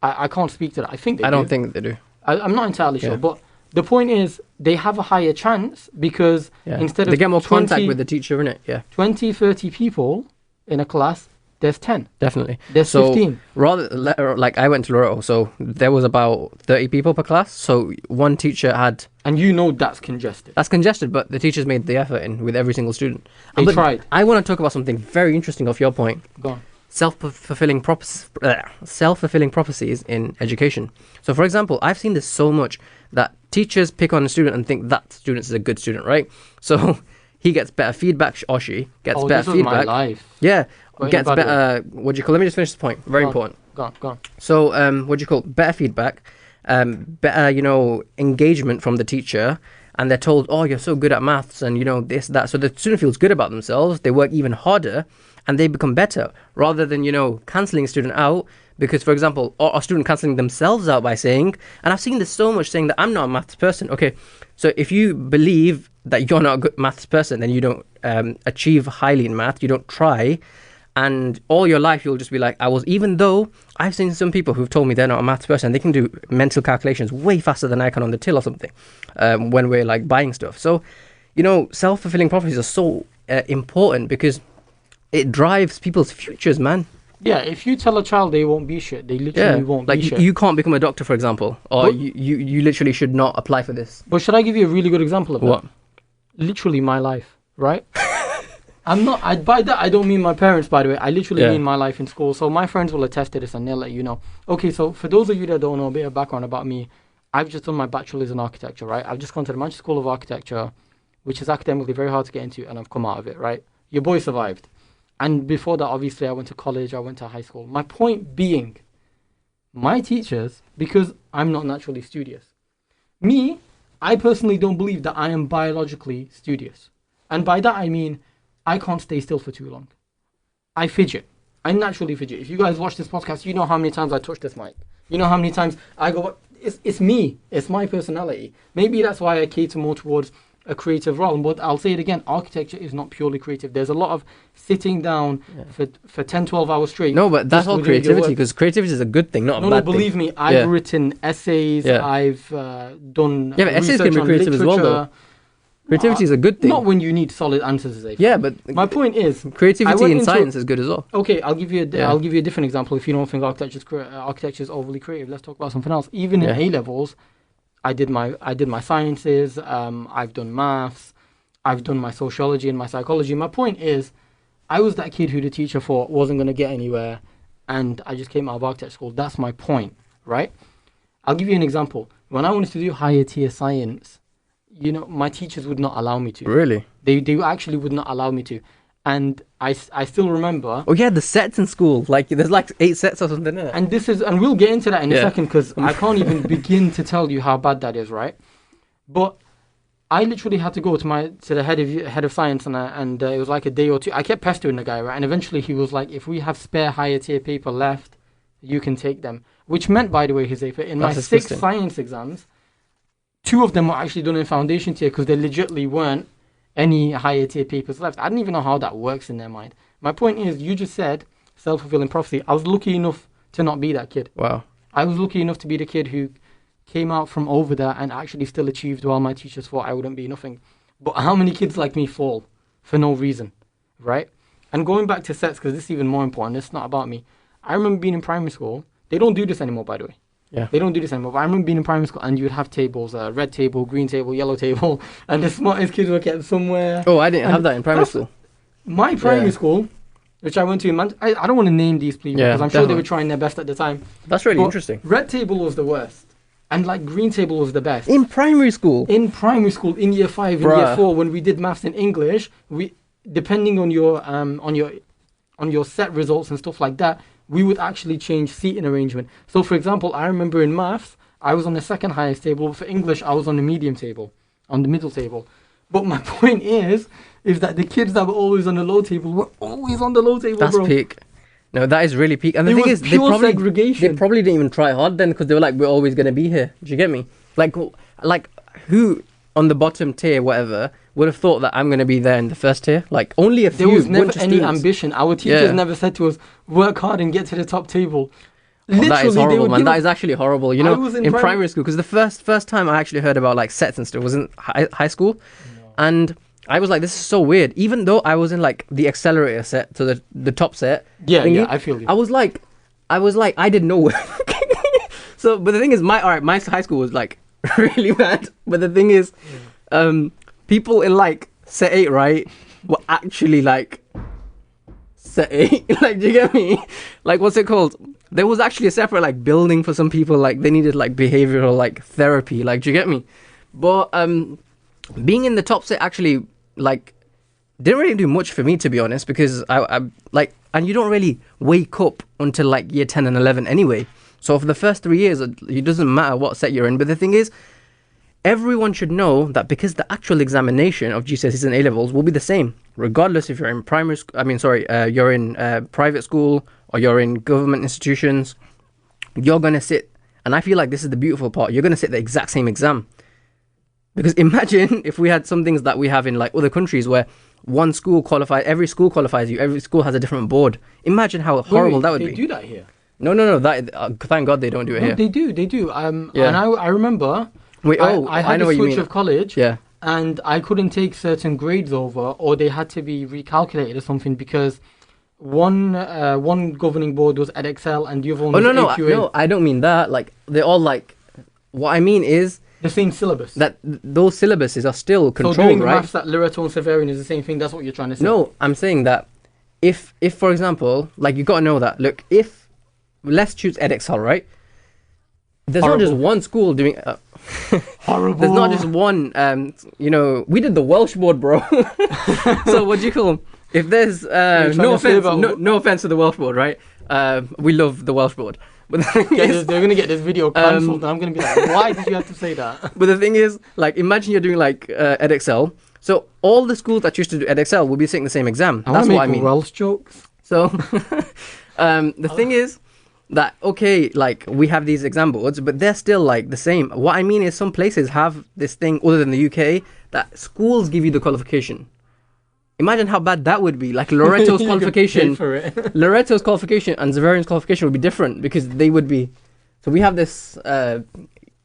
[SPEAKER 1] I can't speak to that. I think they do.
[SPEAKER 2] I don't think they do.
[SPEAKER 1] I'm not entirely sure, but the point is they have a higher chance because instead of
[SPEAKER 2] they get more contact with the teacher, innit? Yeah.
[SPEAKER 1] 20, 30 people in a class, there's 10.
[SPEAKER 2] Definitely.
[SPEAKER 1] There's 15.
[SPEAKER 2] Like, I went to Loreto, so there was about 30 people per class. So one teacher had...
[SPEAKER 1] And that's congested.
[SPEAKER 2] That's congested, but the teachers made the effort in with every single student.
[SPEAKER 1] They tried.
[SPEAKER 2] I want to talk about something very interesting off your point.
[SPEAKER 1] Go on.
[SPEAKER 2] self-fulfilling prophecies in education. So, for example, I've seen this so much that teachers pick on a student and think that student is a good student, right? So he gets better feedback, or she gets better
[SPEAKER 1] this was
[SPEAKER 2] feedback.
[SPEAKER 1] my life.
[SPEAKER 2] Yeah,
[SPEAKER 1] But in a
[SPEAKER 2] gets
[SPEAKER 1] bad
[SPEAKER 2] better. What do you call? Let me just finish this point. Very
[SPEAKER 1] Go on.
[SPEAKER 2] important.
[SPEAKER 1] Go on.
[SPEAKER 2] So, what do you call better feedback? Better, engagement from the teacher, and they're told, "Oh, you're so good at maths," and this, that. So the student feels good about themselves. They work even harder, and they become better, rather than cancelling a student out because, for example, or a student cancelling themselves out by saying, and I've seen this so much, saying that I'm not a maths person. Okay, so if you believe that you're not a good maths person, then you don't achieve highly in math. You don't try. And all your life, you'll just be like, even though I've seen some people who've told me they're not a maths person, they can do mental calculations way faster than I can on the till or something when we're like buying stuff. So, self-fulfilling prophecies are so important because it drives people's futures, man.
[SPEAKER 1] Yeah, if you tell a child they won't be shit, they literally won't be shit.
[SPEAKER 2] You can't become a doctor, for example, or you literally should not apply for this.
[SPEAKER 1] But should I give you a really good example of
[SPEAKER 2] What?
[SPEAKER 1] that? Literally my life, right? By that, I don't mean my parents, by the way. I literally mean my life in school. So my friends will attest to this and they'll let you know. Okay, so for those of you that don't know a bit of background about me, I've just done my bachelor's in architecture, right? I've just gone to the Manchester School of Architecture, which is academically very hard to get into, and I've come out of it, right? Your boy survived. And before that, obviously, I went to college, I went to high school. My point being, my teachers, because I'm not naturally studious, I personally don't believe that I am biologically studious. And by that, I mean, I can't stay still for too long. I fidget. I naturally fidget. If you guys watch this podcast, you know how many times I touch this mic. You know how many times I go, it's me. It's my personality. Maybe that's why I cater more towards a creative role. But I'll say it again, architecture is not purely creative. There's a lot of sitting down for 10, 12 hours straight.
[SPEAKER 2] No, but that's all creativity, because creativity is a good thing, not a bad thing.
[SPEAKER 1] No, believe me, I've written essays, I've done
[SPEAKER 2] but essays can be creative as well, though. Creativity is a good thing.
[SPEAKER 1] Not when you need solid answers, Zayf.
[SPEAKER 2] Yeah, but
[SPEAKER 1] my point is,
[SPEAKER 2] creativity in science is good as well.
[SPEAKER 1] Okay, I'll give you a different example. If you don't think architecture is overly creative, let's talk about something else. Even in A levels, I did my sciences. I've done maths. I've done my sociology and my psychology. My point is, I was that kid who the teacher thought wasn't going to get anywhere, and I just came out of architecture school. That's my point, right? I'll give you an example. When I wanted to do higher tier science, my teachers would not allow me to.
[SPEAKER 2] Really?
[SPEAKER 1] They actually would not allow me to. And I still remember.
[SPEAKER 2] Oh yeah, the sets in school. Like there's like 8 sets or something in it.
[SPEAKER 1] And we'll get into that in a second, because I can't even begin to tell you how bad that is, right? But I literally had to go to the head of science, and it was like a day or two. I kept pestering the guy, right? And eventually he was like, if we have spare higher tier paper left, you can take them. Which meant, by the way, Huzaifa, in my 6 science exams, 2 of them were actually done in foundation tier, because there legitimately weren't any higher tier papers left. I didn't even know how that works in their mind. My point is, you just said self-fulfilling prophecy. I was lucky enough to not be that kid.
[SPEAKER 2] Wow.
[SPEAKER 1] I was lucky enough to be the kid who came out from over there and actually still achieved, while my teachers thought I wouldn't be nothing. But how many kids like me fall for no reason, right? And going back to sets, because this is even more important, it's not about me. I remember being in primary school. They don't do this anymore, by the way.
[SPEAKER 2] Yeah.
[SPEAKER 1] They don't do this anymore. But I remember being in primary school, and you would have tables, red table, green table, yellow table, and the smartest kids were kept somewhere.
[SPEAKER 2] Oh, I didn't have that in primary school.
[SPEAKER 1] My primary school, which I went to in I don't want to name these people, because I'm sure they were trying their best at the time.
[SPEAKER 2] That's really interesting.
[SPEAKER 1] Red table was the worst, and like green table was the best.
[SPEAKER 2] In primary school?
[SPEAKER 1] In primary school, in year 5, in year 4, when we did maths and English, we, depending on your set results and stuff like that, we would actually change seating arrangement. So, for example, I remember in maths, I was on the second highest table. For English, I was on the medium table, on the middle table. But my point is that the kids that were always on the low table were always on the low table,
[SPEAKER 2] That's peak. No, that is really peak. And the thing is, they probably didn't even try hard then, because they were like, we're always going to be here. Do you get me? Like who on the bottom tier, whatever, would have thought that I'm going to be there in the first tier? Like, only a few.
[SPEAKER 1] There was never any
[SPEAKER 2] students.
[SPEAKER 1] ambition. Our teachers never said to us, work hard and get to the top table.
[SPEAKER 2] Oh, that is horrible, man. That is actually horrible. You know, in primary school, because the first time I actually heard about like sets and stuff was in high school. No. And I was like, this is so weird. Even though I was in like the accelerator set, so the top set.
[SPEAKER 1] Yeah, I feel you.
[SPEAKER 2] I was like, I didn't know. So, but the thing is, my high school was like really bad. But the thing is, people in like set 8, right, were actually like set A. Like, do you get me? Like, what's it called? There was actually a separate like building for some people. Like, they needed like behavioral like therapy. Like, do you get me? But being in the top set actually like didn't really do much for me, to be honest, because I like, and you don't really wake up until like year 10 and 11 anyway. So for the first 3 years, it doesn't matter what set you're in. But the thing is, everyone should know that because the actual examination of GCSEs and A-levels will be the same, regardless if you're in primary school, you're in private school or you're in government institutions, you're going to sit, and I feel like this is the beautiful part, you're going to sit the exact same exam. Because imagine if we had some things that we have in like other countries where one school qualifies, every school qualifies you, every school has a different board. Imagine how horrible that would be.
[SPEAKER 1] They do that here.
[SPEAKER 2] No, that, thank God they don't do it here.
[SPEAKER 1] They do.
[SPEAKER 2] Yeah.
[SPEAKER 1] And I remember...
[SPEAKER 2] Wait,
[SPEAKER 1] I had
[SPEAKER 2] know
[SPEAKER 1] a
[SPEAKER 2] what you
[SPEAKER 1] switch
[SPEAKER 2] mean.
[SPEAKER 1] of college,
[SPEAKER 2] Yeah.
[SPEAKER 1] and I couldn't take certain grades over, or they had to be recalculated or something because one governing board was Edexcel and the other one was AQA.
[SPEAKER 2] No, I don't mean that. Like, they're all like, what I mean is
[SPEAKER 1] the same syllabus.
[SPEAKER 2] that those syllabuses are still controlled,
[SPEAKER 1] so doing
[SPEAKER 2] right?
[SPEAKER 1] maths at Loreto and Severian is the same thing. That's what you're trying to say.
[SPEAKER 2] No, I'm saying that if for example, like, you got to know that. Look, if let's choose Edexcel, right? There's
[SPEAKER 1] Horrible.
[SPEAKER 2] not just one school doing.
[SPEAKER 1] Horrible.
[SPEAKER 2] There's not just one. We did the Welsh board, bro. So what do you call them? If there's no offense to the Welsh board, right? We love the Welsh board, but the thing is,
[SPEAKER 1] they're gonna get this video cancelled, and I'm gonna be like, why did you have to say that?
[SPEAKER 2] But the thing is, like, imagine you're doing like Edexcel. So all the schools that used to do Edexcel will be sitting the same exam. That's what I mean.
[SPEAKER 1] Welsh jokes.
[SPEAKER 2] So the thing is that, okay, like, we have these exam boards, but they're still like the same. What I mean is some places have this thing other than the UK that schools give you the qualification. Imagine how bad that would be. Like, Loreto's qualification, Loreto's qualification and Zavarian's qualification would be different because they would be. So we have this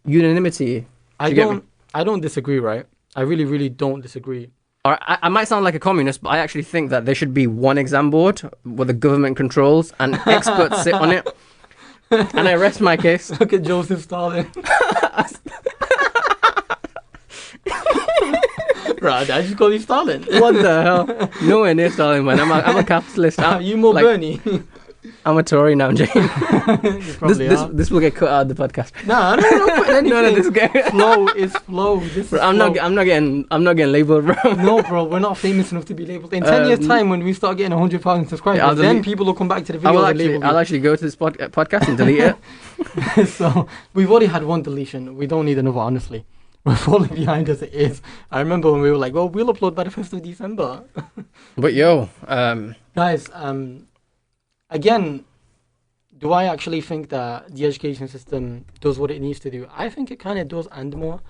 [SPEAKER 2] unanimity.
[SPEAKER 1] I don't disagree, right? I really, really don't disagree.
[SPEAKER 2] Or I might sound like a communist, but I actually think that there should be one exam board where the government controls and experts sit on it. And I rest my case.
[SPEAKER 1] Look at Joseph Stalin. Right, I just call you Stalin.
[SPEAKER 2] What the hell? Nowhere near Stalin, man. I'm a capitalist.
[SPEAKER 1] You more
[SPEAKER 2] like,
[SPEAKER 1] Bernie.
[SPEAKER 2] I'm a Tory now, Jane.
[SPEAKER 1] You probably are.
[SPEAKER 2] This will get cut out of the podcast.
[SPEAKER 1] Nah, no, put anything.
[SPEAKER 2] No, this is
[SPEAKER 1] flow is flow. This
[SPEAKER 2] bro,
[SPEAKER 1] is
[SPEAKER 2] I'm
[SPEAKER 1] flow.
[SPEAKER 2] not getting labeled, bro.
[SPEAKER 1] No, bro, we're not famous enough to be labeled. In 10 years' time, when we start getting 100,000 subscribers, then people will come back to the video and label
[SPEAKER 2] I'll actually go to this podcast and delete it.
[SPEAKER 1] So we've already had one deletion. We don't need another, honestly. We're falling behind as it is. I remember when we were like, well, we'll upload by the 1st of December.
[SPEAKER 2] But yo,
[SPEAKER 1] guys, again, do I actually think that the education system does what it needs to do? I think it kind of does and more.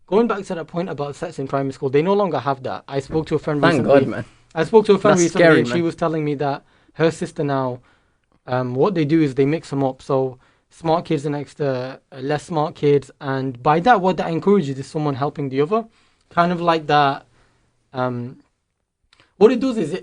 [SPEAKER 1] Going back to that point about sets in primary school, they no longer have that. I spoke to a friend recently.
[SPEAKER 2] Thank God, man.
[SPEAKER 1] I spoke to a friend
[SPEAKER 2] That's
[SPEAKER 1] recently,
[SPEAKER 2] scary,
[SPEAKER 1] and she
[SPEAKER 2] man.
[SPEAKER 1] was telling me that her sister now, what they do is they mix them up. So smart kids are next to less smart kids, and by that, what that encourages is someone helping the other. Kind of like that. What it does is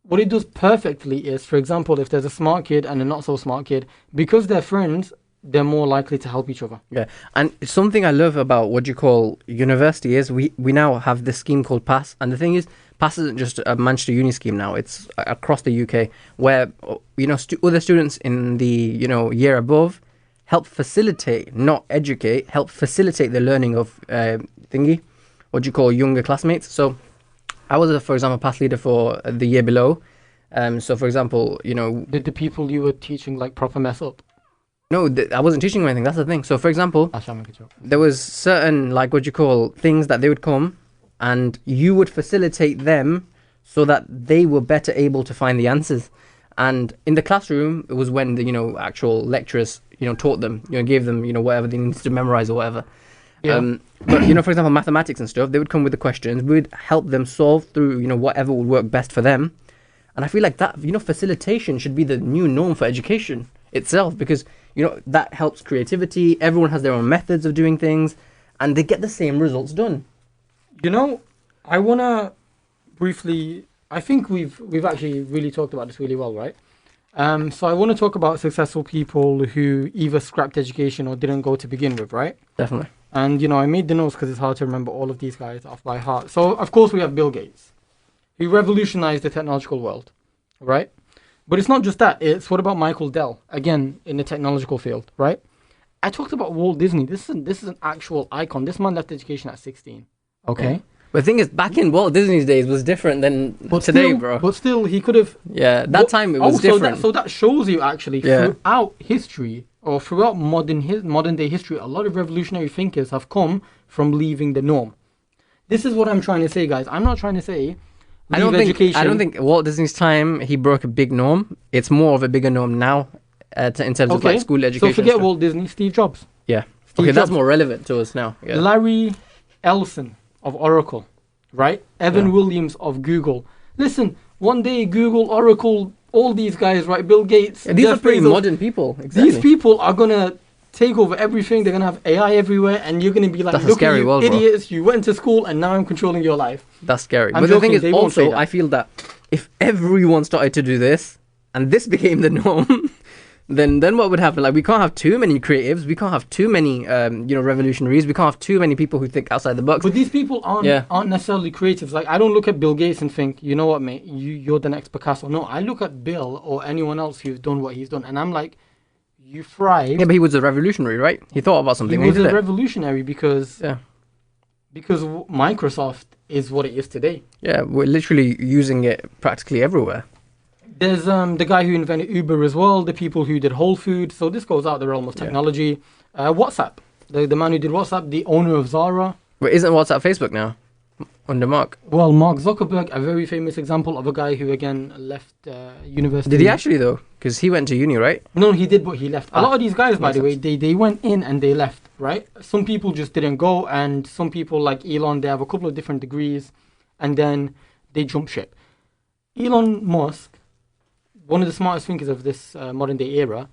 [SPEAKER 1] what it does perfectly is, for example, if there's a smart kid and a not so smart kid, because they're friends, they're more likely to help each other.
[SPEAKER 2] Yeah, and something I love about what you call university is we now have this scheme called PASS, and the thing is, PASS isn't just a Manchester Uni scheme now; it's across the UK, where other students in the year above help facilitate, not educate, help facilitate the learning of what you call younger classmates. So I was, for example, PASS leader for the year below. So, for example,
[SPEAKER 1] Did the people you were teaching like proper mess up?
[SPEAKER 2] No, I wasn't teaching them anything. That's the thing. So, for example, there was certain, like, what you call things that they would come and you would facilitate them so that they were better able to find the answers. And in the classroom, it was when the, actual lecturers, taught them, gave them, whatever they needed to memorize or whatever.
[SPEAKER 1] Yeah.
[SPEAKER 2] But, for example, mathematics and stuff, they would come with the questions. We'd help them solve through, whatever would work best for them. And I feel like that, facilitation should be the new norm for education itself, because, that helps creativity. Everyone has their own methods of doing things and they get the same results done.
[SPEAKER 1] I want to briefly, I think we've actually really talked about this really well, right? So I want to talk about successful people who either scrapped education or didn't go to begin with, right?
[SPEAKER 2] Definitely.
[SPEAKER 1] And, I made the notes because it's hard to remember all of these guys off by heart. So, of course, we have Bill Gates. He revolutionized the technological world, right? But it's not just that. It's what about Michael Dell? Again, in the technological field, right? I talked about Walt Disney. This is an actual icon. This man left education at 16. Okay.
[SPEAKER 2] Yeah. But the thing is, back in Walt Disney's days was different than today,
[SPEAKER 1] still,
[SPEAKER 2] bro.
[SPEAKER 1] But still, he could have.
[SPEAKER 2] Yeah, that time it was different.
[SPEAKER 1] So that shows you actually throughout history or throughout modern day history, a lot of revolutionary thinkers have come from leaving the norm. This is what I'm trying to say, guys. I'm not trying to say.
[SPEAKER 2] I don't think Walt Disney's time he broke a big norm. It's more of a bigger norm now, in terms of like school education.
[SPEAKER 1] So forget Walt Disney, Steve Jobs.
[SPEAKER 2] Yeah.
[SPEAKER 1] Steve Jobs.
[SPEAKER 2] That's more relevant to us now. Yeah.
[SPEAKER 1] Larry Ellison of Oracle, right? Evan Williams of Google. Listen, one day Google, Oracle, all these guys, right? Bill Gates.
[SPEAKER 2] Yeah, these are pretty modern people. Exactly.
[SPEAKER 1] These people are gonna take over everything. They're gonna have AI everywhere, and you're gonna be like,
[SPEAKER 2] That's
[SPEAKER 1] "Look at you,
[SPEAKER 2] world,
[SPEAKER 1] idiots! Bro. You went to school, and now I'm controlling your life."
[SPEAKER 2] That's scary.
[SPEAKER 1] I'm
[SPEAKER 2] but
[SPEAKER 1] joking,
[SPEAKER 2] the thing is, also, I feel that if everyone started to do this, and this became the norm, then what would happen? Like, we can't have too many creatives. We can't have too many, revolutionaries. We can't have too many people who think outside the box.
[SPEAKER 1] But these people aren't necessarily creatives. Like, I don't look at Bill Gates and think, you know what, mate, you're the next Picasso. No, I look at Bill or anyone else who's done what he's done, and I'm like, you thrived.
[SPEAKER 2] Yeah, but he was a revolutionary, right? He thought about something.
[SPEAKER 1] He was a revolutionary because Microsoft is what it is today.
[SPEAKER 2] Yeah, we're literally using it practically everywhere.
[SPEAKER 1] There's the guy who invented Uber as well, the people who did Whole Foods. So this goes out the realm of technology. WhatsApp, the man who did WhatsApp, the owner of Zara.
[SPEAKER 2] But isn't WhatsApp Facebook now? Under Mark?
[SPEAKER 1] Well, Mark Zuckerberg, a very famous example of a guy who, again, left university.
[SPEAKER 2] Did he actually, though? Because he went to uni, right?
[SPEAKER 1] No, he did, but he left. A lot of these guys, by the way, they went in and they left, right? Some people just didn't go, and some people, like Elon, they have a couple of different degrees, and then they jump ship. Elon Musk, one of the smartest thinkers of this modern day era,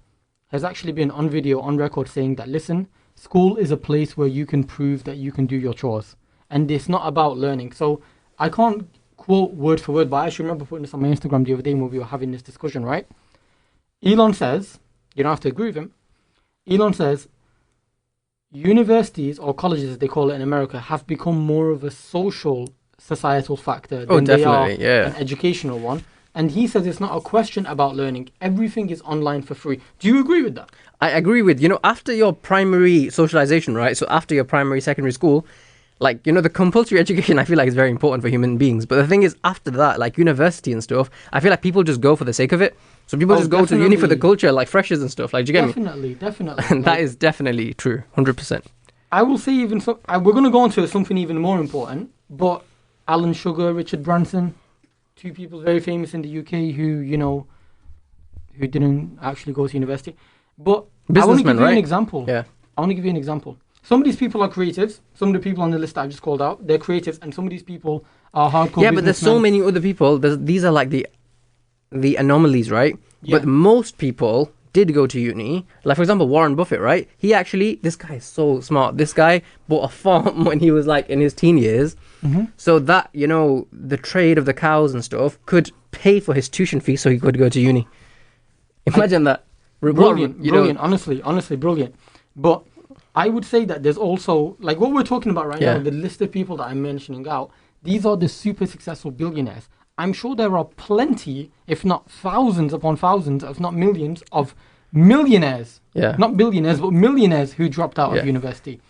[SPEAKER 1] has actually been on video, on record, saying that, listen, school is a place where you can prove that you can do your chores. And it's not about learning. So I can't quote word for word, but I actually remember putting this on my Instagram the other day when we were having this discussion, right? Elon says, you don't have to agree with him, Elon says, universities or colleges, as they call it in America, have become more of a social, societal factor than they are an educational one. And he says it's not a question about learning. Everything is online for free. Do you agree with that?
[SPEAKER 2] I agree with, after your primary socialization, right? So after your primary, secondary school, like, the compulsory education, I feel like is very important for human beings. But the thing is, after that, like university and stuff, I feel like people just go for the sake of it. So people just go to uni for the culture, like freshers and stuff. Like, do you get
[SPEAKER 1] me? Definitely.
[SPEAKER 2] And that is definitely true, 100%.
[SPEAKER 1] I will say even so. We're going to go on to something even more important. But Alan Sugar, Richard Branson, two people very famous in the UK who, who didn't actually go to university. But I want to give you an example.
[SPEAKER 2] Yeah.
[SPEAKER 1] I want to give you an example. Some of these people are creatives. Some of the people on the list I just called out, they're creatives, and some of these people are hardcore.
[SPEAKER 2] Yeah, but there's so many other people. These are like the anomalies, right? Yeah. But most people did go to uni. Like, for example, Warren Buffett, right? This guy is so smart. This guy bought a farm when he was like in his teen years. Mm-hmm. So that, the trade of the cows and stuff could pay for his tuition fee so he could go to uni. Imagine that.
[SPEAKER 1] Brilliant. Honestly, brilliant. But I would say that there's also, like what we're talking about right now, the list of people that I'm mentioning out, these are the super successful billionaires. I'm sure there are plenty, if not thousands upon thousands, if not millions, of millionaires. Yeah. Not billionaires, but millionaires who dropped out of university.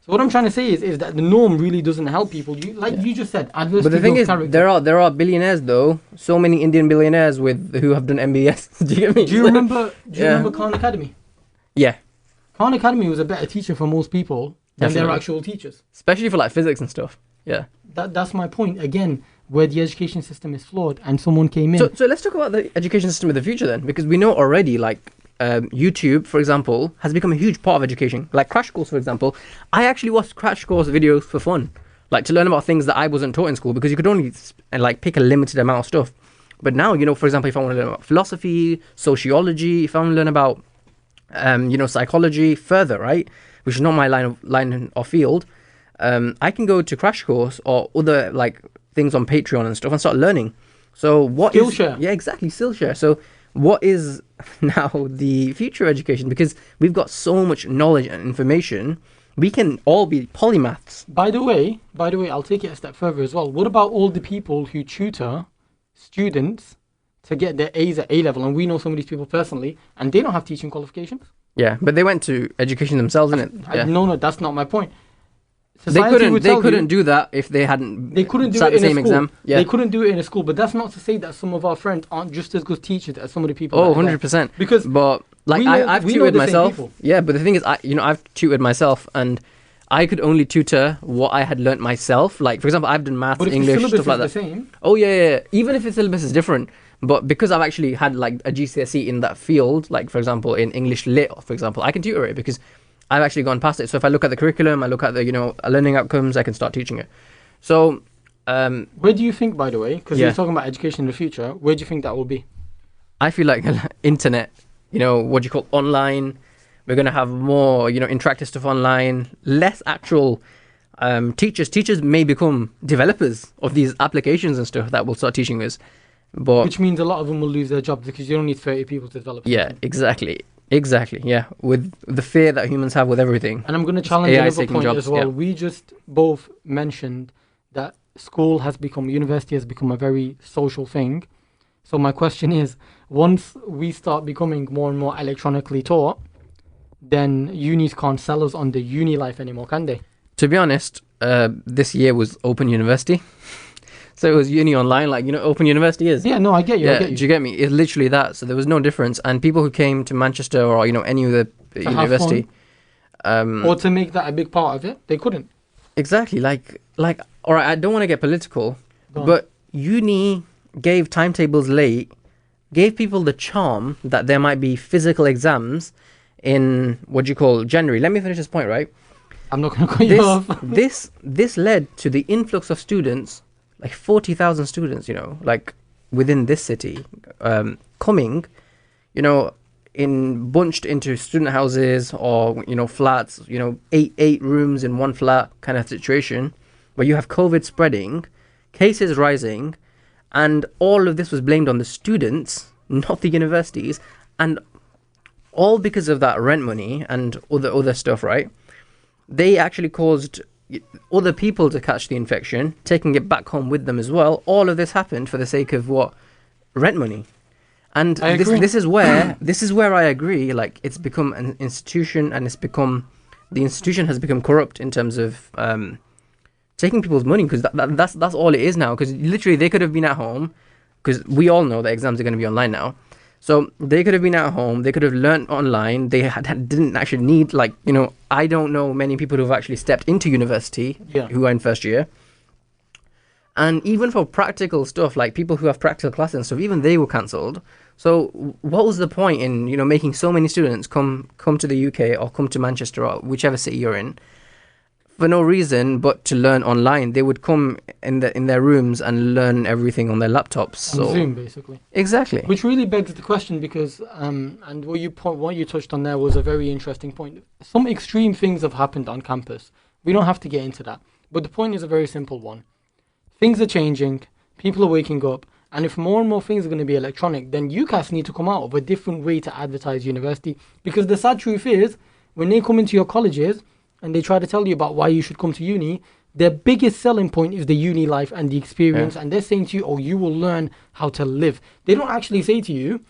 [SPEAKER 1] So what I'm trying to say is that the norm really doesn't help people. You just said, adversity. But the thing is,
[SPEAKER 2] there are billionaires though. So many Indian billionaires who have done MBS. Do you get me?
[SPEAKER 1] Do you remember Khan Academy?
[SPEAKER 2] Yeah.
[SPEAKER 1] Khan Academy was a better teacher for most people than their actual teachers.
[SPEAKER 2] Especially for like physics and stuff. Yeah.
[SPEAKER 1] That's my point. Again, where the education system is flawed and someone came in.
[SPEAKER 2] So let's talk about the education system of the future then. Because we know already, like, YouTube, for example, has become a huge part of education. Like Crash Course, for example. I actually watched Crash Course videos for fun. Like, to learn about things that I wasn't taught in school. Because you could only, pick a limited amount of stuff. But now, for example, if I want to learn about philosophy, sociology, if I want to learn about psychology further, right, which is not my line of field, I can go to Crash Course or other things on Patreon and stuff and start learning. So what
[SPEAKER 1] Skillshare.
[SPEAKER 2] Yeah, exactly, Skillshare. So what is now the future education? Because we've got so much knowledge and information, we can all be polymaths.
[SPEAKER 1] By the way, I'll take it a step further as well. What about all the people who tutor students to get their A's at A level, and we know some of these people personally, and they don't have teaching qualifications.
[SPEAKER 2] Yeah, but they went to education themselves, innit? Yeah.
[SPEAKER 1] No, that's not my point.
[SPEAKER 2] They couldn't do that if they hadn't
[SPEAKER 1] They couldn't do
[SPEAKER 2] sat
[SPEAKER 1] it
[SPEAKER 2] the
[SPEAKER 1] in a
[SPEAKER 2] same
[SPEAKER 1] school.
[SPEAKER 2] exam. Yeah.
[SPEAKER 1] They couldn't do it in a school, but that's not to say that some of our friends aren't just as good teachers as some of the people.
[SPEAKER 2] Oh,
[SPEAKER 1] that are there.
[SPEAKER 2] 100%.
[SPEAKER 1] Because
[SPEAKER 2] but like I've
[SPEAKER 1] we know
[SPEAKER 2] tutored
[SPEAKER 1] the same
[SPEAKER 2] myself.
[SPEAKER 1] people.
[SPEAKER 2] Yeah, but the thing is, I've tutored myself, and I could only tutor what I had learnt myself. Like, for example, I've done maths,
[SPEAKER 1] But if
[SPEAKER 2] English,
[SPEAKER 1] the syllabus
[SPEAKER 2] stuff like
[SPEAKER 1] is
[SPEAKER 2] that.
[SPEAKER 1] the same,
[SPEAKER 2] Oh yeah. Even if the syllabus is different, but because I've actually had like a GCSE in that field, like for example in English Lit, for example, I can tutor it because I've actually gone past it. So if I look at the curriculum, I look at the learning outcomes, I can start teaching it. So
[SPEAKER 1] where do you think, by the way, because
[SPEAKER 2] Yeah.
[SPEAKER 1] you're talking about education in the future, where do you think that will be?
[SPEAKER 2] I feel like internet, what you call online. We're gonna have more, interactive stuff online, less actual teachers. Teachers may become developers of these applications and stuff that will start teaching us. But
[SPEAKER 1] Which means a lot of them will lose their jobs because you don't need 30 people to develop
[SPEAKER 2] yeah,
[SPEAKER 1] something.
[SPEAKER 2] exactly. Yeah, with the fear that humans have with everything.
[SPEAKER 1] And I'm going to challenge
[SPEAKER 2] AI
[SPEAKER 1] another
[SPEAKER 2] taking
[SPEAKER 1] point
[SPEAKER 2] jobs,
[SPEAKER 1] as well.
[SPEAKER 2] yeah.
[SPEAKER 1] We just both mentioned that university has become a very social thing. So my question is, once we start becoming more and more electronically taught, then unis can't sell us on the uni life anymore, can they?
[SPEAKER 2] To be honest, this year was Open University. So it was uni online, like, Open University is.
[SPEAKER 1] Yeah, no, I get you.
[SPEAKER 2] Yeah,
[SPEAKER 1] I get you.
[SPEAKER 2] do you get me? It's literally that. So there was no difference. And people who came to Manchester or, any of the
[SPEAKER 1] To have
[SPEAKER 2] university.
[SPEAKER 1] Or to make that a big part of it, they couldn't.
[SPEAKER 2] Exactly. Like, all right, I don't want to get political,
[SPEAKER 1] Go on.
[SPEAKER 2] but uni gave timetables late, gave people the charm that there might be physical exams in January. Let me finish this point, right?
[SPEAKER 1] I'm not going to cut you off.
[SPEAKER 2] This led to the influx of students, like 40,000 students, like within this city, coming, bunched into student houses or, flats, eight rooms in one flat kind of situation where you have COVID spreading, cases rising, and all of this was blamed on the students, not the universities, and all because of that rent money and other stuff, right? They actually caused other people to catch the infection, taking it back home with them as well. All of this happened for the sake of what? Rent money. And
[SPEAKER 1] I agree.
[SPEAKER 2] this is where I agree. Like, it's become an institution, and the institution has become corrupt in terms of taking people's money, because that's all it is now. Because literally they could have been at home, because we all know that exams are going to be online now. So they could have been at home, they could have learnt online, they didn't actually need, I don't know many people who have actually stepped into university who are in first year. And even for practical stuff, like people who have practical classes and stuff, even they were cancelled. So what was the point in, making so many students come to the UK or come to Manchester or whichever city you're in, for no reason but to learn online? They would come in their rooms and learn everything on their laptops. So
[SPEAKER 1] On Zoom, basically.
[SPEAKER 2] Exactly.
[SPEAKER 1] Which really begs the question, because and what you touched on there was a very interesting point. Some extreme things have happened on campus. We don't have to get into that, but the point is a very simple one. Things are changing, people are waking up, and if more and more things are going to be electronic, then UCAS need to come out with a different way to advertise university. Because the sad truth is, when they come into your colleges and they try to tell you about why you should come to uni, their biggest selling point is the uni life and the experience. And they're saying to you, oh, you will learn how to live. They don't actually say to you,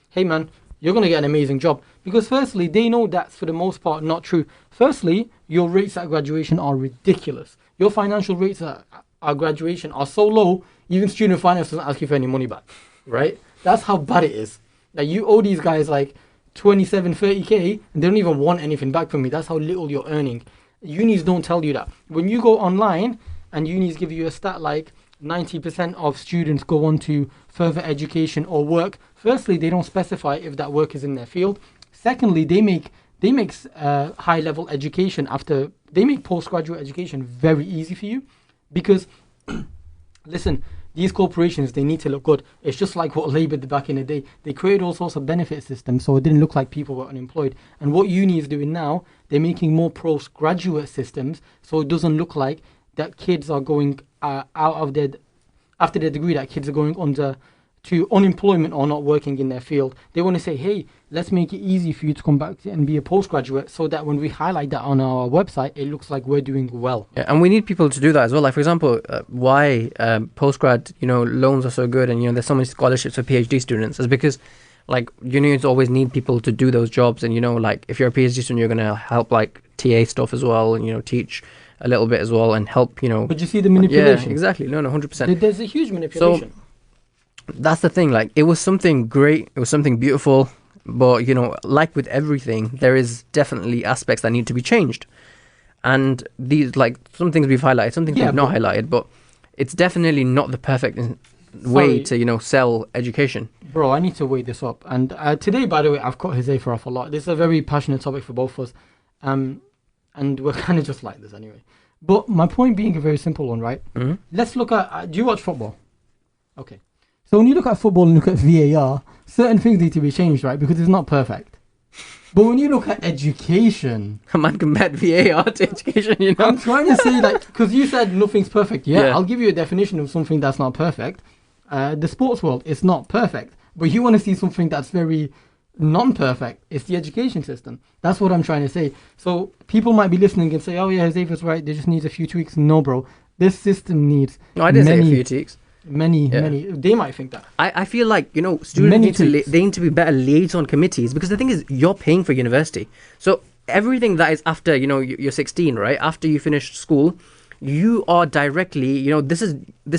[SPEAKER 1] hey man, you're going to get an amazing job. Because firstly, they know that's for the most part not true. Firstly, your rates at graduation are ridiculous. Your financial rates at graduation are so low, even student finance doesn't ask you for any money back, right? That's how bad it is. That you owe these guys like 27, 30k, and they don't even want anything back from me. That's how little you're earning. Unis don't tell you that. When you go online and unis give you a stat like 90% of students go on to further education or work, firstly, they don't specify if that work is in their field. Secondly, they make high level education they make postgraduate education very easy for you, because listen, these corporations, they need to look good. It's just like what Labour did back in the day. They created all sorts of benefit systems so it didn't look like people were unemployed. And what uni is doing now, they're making more postgraduate systems so it doesn't look like that kids are going out of after their degree, that kids are going under to unemployment or not working in their field. They want to say, hey, let's make it easy for you to come back and be a postgraduate, so that when we highlight that on our website, it looks like we're doing well.
[SPEAKER 2] Yeah, and we need people to do that as well. Like, for example, why postgrad, loans are so good, and there's so many scholarships for PhD students, is because like unions always need people to do those jobs, and like if you're a PhD student, you're gonna help like TA stuff as well, and teach a little bit as well, and help.
[SPEAKER 1] But you see the manipulation.
[SPEAKER 2] Yeah, exactly. No, 100%.
[SPEAKER 1] There's a huge manipulation.
[SPEAKER 2] So that's the thing. Like, it was something great. It was something beautiful. But, like with everything, there is definitely aspects that need to be changed. And these, like, some things we've highlighted, some things we've not highlighted, but it's definitely not the perfect way to, sell education.
[SPEAKER 1] Bro, I need to weigh this up. And today, by the way, I've cut Jose off a lot. This is a very passionate topic for both of us. And we're kind of just like this anyway. But my point being a very simple one, right?
[SPEAKER 2] Mm-hmm.
[SPEAKER 1] Let's look at... do you watch football? Okay. So when you look at football and look at VAR, certain things need to be changed, right? Because it's not perfect. But when you look at education...
[SPEAKER 2] A man compared VAR to education,
[SPEAKER 1] I'm trying to say, like, because you said nothing's perfect. Yeah, I'll give you a definition of something that's not perfect. The sports world is not perfect. But you want to see something that's very non-perfect. It's the education system. That's what I'm trying to say. So people might be listening and say, oh yeah, Josefa's right. They just need a few tweaks. No, bro. This system needs...
[SPEAKER 2] No, I didn't say a few tweaks.
[SPEAKER 1] Many. They might think that.
[SPEAKER 2] I feel like, students they need to be better liaison committees, because the thing is, you're paying for university. So everything that is after, you're 16, right? After you finish school, you are directly, this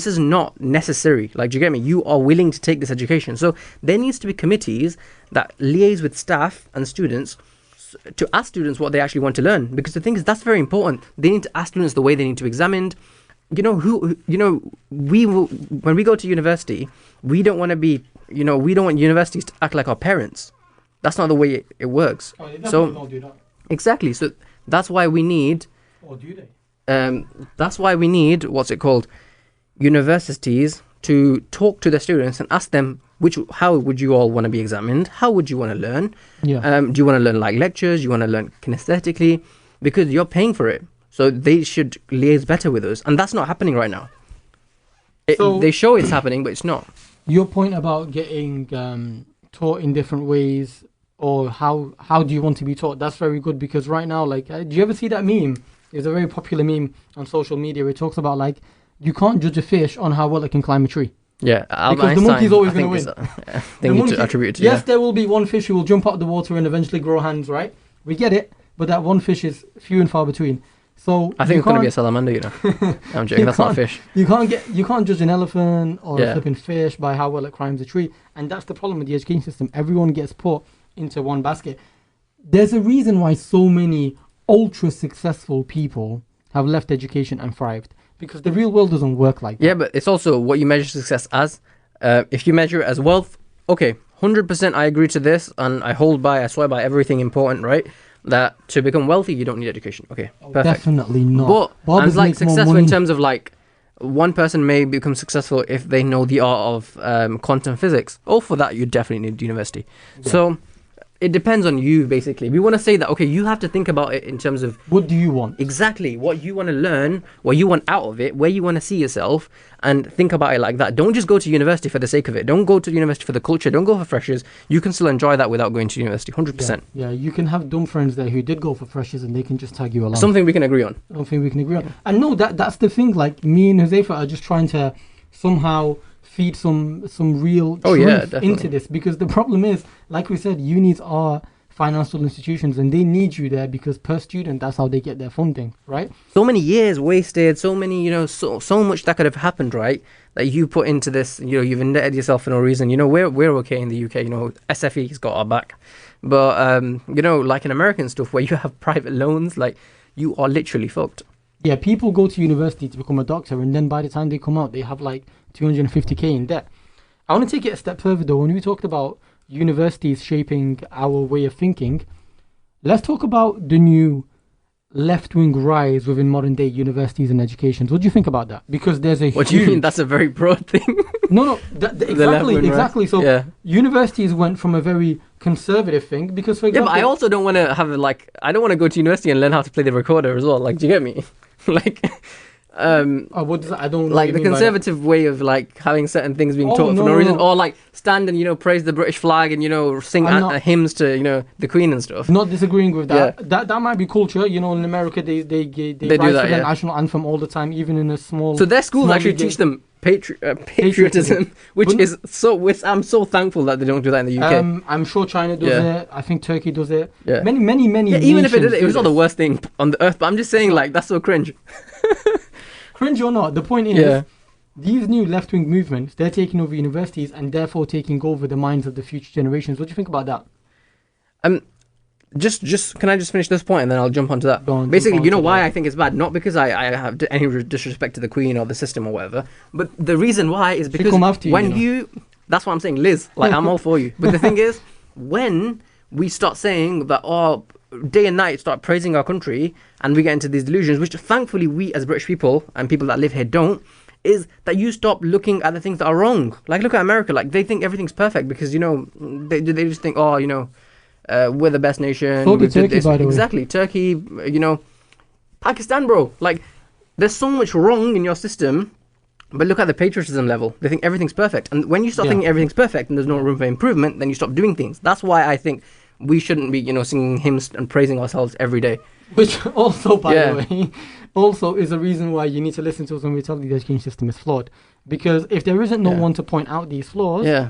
[SPEAKER 2] is not necessary. Like, do you get me? You are willing to take this education. So there needs to be committees that liaise with staff and students to ask students what they actually want to learn. Because the thing is, that's very important. They need to ask students the way they need to be examined. We will, when we go to university, we don't want to be, we don't want universities to act like our parents. That's not the way it works.
[SPEAKER 1] Oh, they definitely don't do that.
[SPEAKER 2] Exactly. So that's why we need...
[SPEAKER 1] Or do they?
[SPEAKER 2] That's why we need, universities to talk to the students and ask them, how would you all want to be examined? How would you want to learn?
[SPEAKER 1] Yeah.
[SPEAKER 2] Do you want to learn like lectures? Do you want to learn kinesthetically? Because you're paying for it. So they should liaise better with us. And that's not happening right now. They show it's happening, but it's not.
[SPEAKER 1] Your point about getting taught in different ways, or how do you want to be taught, that's very good. Because right now, like, do you ever see that meme? There's a very popular meme on social media where it talks about, like, you can't judge a fish on how well it can climb a tree.
[SPEAKER 2] Yeah,
[SPEAKER 1] because the monkey's always going to win.
[SPEAKER 2] They need to attribute it to
[SPEAKER 1] Yes, there will be one fish who will jump out of the water and eventually grow hands, right? We get it, but that one fish is few and far between. So
[SPEAKER 2] I think it's going to be a salamander, I'm joking. That's not a fish.
[SPEAKER 1] You can't judge an elephant or a flipping fish by how well it climbs a tree, and that's the problem with the education system. Everyone gets put into one basket. There's a reason why so many ultra successful people have left education and thrived, because the real world doesn't work like that.
[SPEAKER 2] Yeah, but it's also what you measure success as. If you measure it as wealth, okay, 100% I agree to this, and I swear by everything important, right? That to become wealthy, you don't need education. Okay, perfect.
[SPEAKER 1] Definitely not.
[SPEAKER 2] But and like successful in terms of, like, one person may become successful if they know the art of quantum physics. For that, you definitely need university. Yeah. So it depends on you, basically. We want to say that, okay, you have to think about it in terms of...
[SPEAKER 1] What do you want?
[SPEAKER 2] Exactly. What you want to learn, what you want out of it, where you want to see yourself, and think about it like that. Don't just go to university for the sake of it. Don't go to university for the culture. Don't go for freshers. You can still enjoy that without going to university, 100%.
[SPEAKER 1] Yeah, you can have dumb friends there who did go for freshers, and they can just tag you along.
[SPEAKER 2] Something we can agree on.
[SPEAKER 1] Something we can agree on. And no, that's the thing. Like, me and Josefa are just trying to somehow feed some real truth into this, because the problem is, like we said, unis are financial institutions, and they need you there because per student, that's how they get their funding, right?
[SPEAKER 2] So many years wasted, so many, so much that could have happened, right? That you put into this, you've indebted yourself for no reason. We're okay in the UK, SFE's got our back. But, like in American stuff where you have private loans, like, you are literally fucked.
[SPEAKER 1] Yeah, people go to university to become a doctor, and then by the time they come out, they have like 250k in debt. I want to take it a step further though. When we talked about universities shaping our way of thinking, let's talk about the new left-wing rise within modern day universities and educations. What do you think about that? Because there's a
[SPEAKER 2] What do you mean? That's a very broad thing.
[SPEAKER 1] No, exactly. So universities went from a very conservative thing, because for example...
[SPEAKER 2] Yeah, but I also don't want to have I don't want to go to university and learn how to play the recorder as well. Like, do you get me? Like,
[SPEAKER 1] What does that, I don't know what
[SPEAKER 2] Like
[SPEAKER 1] you
[SPEAKER 2] the
[SPEAKER 1] mean by that.
[SPEAKER 2] conservative way of like having certain things being
[SPEAKER 1] Oh,
[SPEAKER 2] taught
[SPEAKER 1] no,
[SPEAKER 2] for no
[SPEAKER 1] no,
[SPEAKER 2] reason,
[SPEAKER 1] no.
[SPEAKER 2] or like stand and praise the British flag and sing
[SPEAKER 1] I'm not
[SPEAKER 2] hymns to the Queen and stuff.
[SPEAKER 1] not disagreeing with
[SPEAKER 2] Yeah.
[SPEAKER 1] that. That might be culture. In America, they
[SPEAKER 2] They do
[SPEAKER 1] rise
[SPEAKER 2] that,
[SPEAKER 1] to the
[SPEAKER 2] yeah.
[SPEAKER 1] national anthem all the time, even in a small.
[SPEAKER 2] So their schools
[SPEAKER 1] small
[SPEAKER 2] actually
[SPEAKER 1] league game.
[SPEAKER 2] teach them patriotism,
[SPEAKER 1] Patriotism.
[SPEAKER 2] which
[SPEAKER 1] But-
[SPEAKER 2] is which I'm so thankful that they don't do that in the UK.
[SPEAKER 1] I'm sure China does
[SPEAKER 2] Yeah.
[SPEAKER 1] it. I think Turkey does it.
[SPEAKER 2] Yeah.
[SPEAKER 1] Many
[SPEAKER 2] Yeah, even if it
[SPEAKER 1] nations
[SPEAKER 2] did it,
[SPEAKER 1] do
[SPEAKER 2] it was not
[SPEAKER 1] this.
[SPEAKER 2] the worst thing on the earth. But I'm just saying, like, that's so cringe.
[SPEAKER 1] Cringe or not, the point is,
[SPEAKER 2] Yeah.
[SPEAKER 1] these new left-wing movements, they're taking over universities and therefore taking over the minds of the future generations. What do you think about that?
[SPEAKER 2] Just can I just finish this point and then I'll jump onto that.
[SPEAKER 1] Go on,
[SPEAKER 2] Basically,
[SPEAKER 1] jump
[SPEAKER 2] you know
[SPEAKER 1] onto
[SPEAKER 2] why
[SPEAKER 1] that.
[SPEAKER 2] I think it's bad? Not because I have any disrespect to the Queen or the system or whatever, but the reason why is because
[SPEAKER 1] come after you,
[SPEAKER 2] when
[SPEAKER 1] you know.
[SPEAKER 2] that's what I'm saying, Liz. Like I'm all for you. But the thing is, when we start saying that, day and night start praising our country and we get into these delusions, which thankfully we as British people and people that live here don't, is that you stop looking at the things that are wrong. Like look at America, like they think everything's perfect because they just think we're the best nation.
[SPEAKER 1] So did
[SPEAKER 2] we did
[SPEAKER 1] Turkey,
[SPEAKER 2] this.
[SPEAKER 1] by the way.
[SPEAKER 2] Exactly, Turkey. Pakistan, bro. Like there's so much wrong in your system. But look at the patriotism level. They think everything's perfect. And when you start
[SPEAKER 1] Yeah.
[SPEAKER 2] thinking everything's perfect and there's no room for improvement, then you stop doing things. That's why I think we shouldn't be, singing hymns and praising ourselves every day.
[SPEAKER 1] Which also, by
[SPEAKER 2] Yeah.
[SPEAKER 1] the way, also is a reason why you need to listen to us when we tell you the education system is flawed. Because if there isn't no
[SPEAKER 2] Yeah.
[SPEAKER 1] one to point out these flaws,
[SPEAKER 2] Yeah.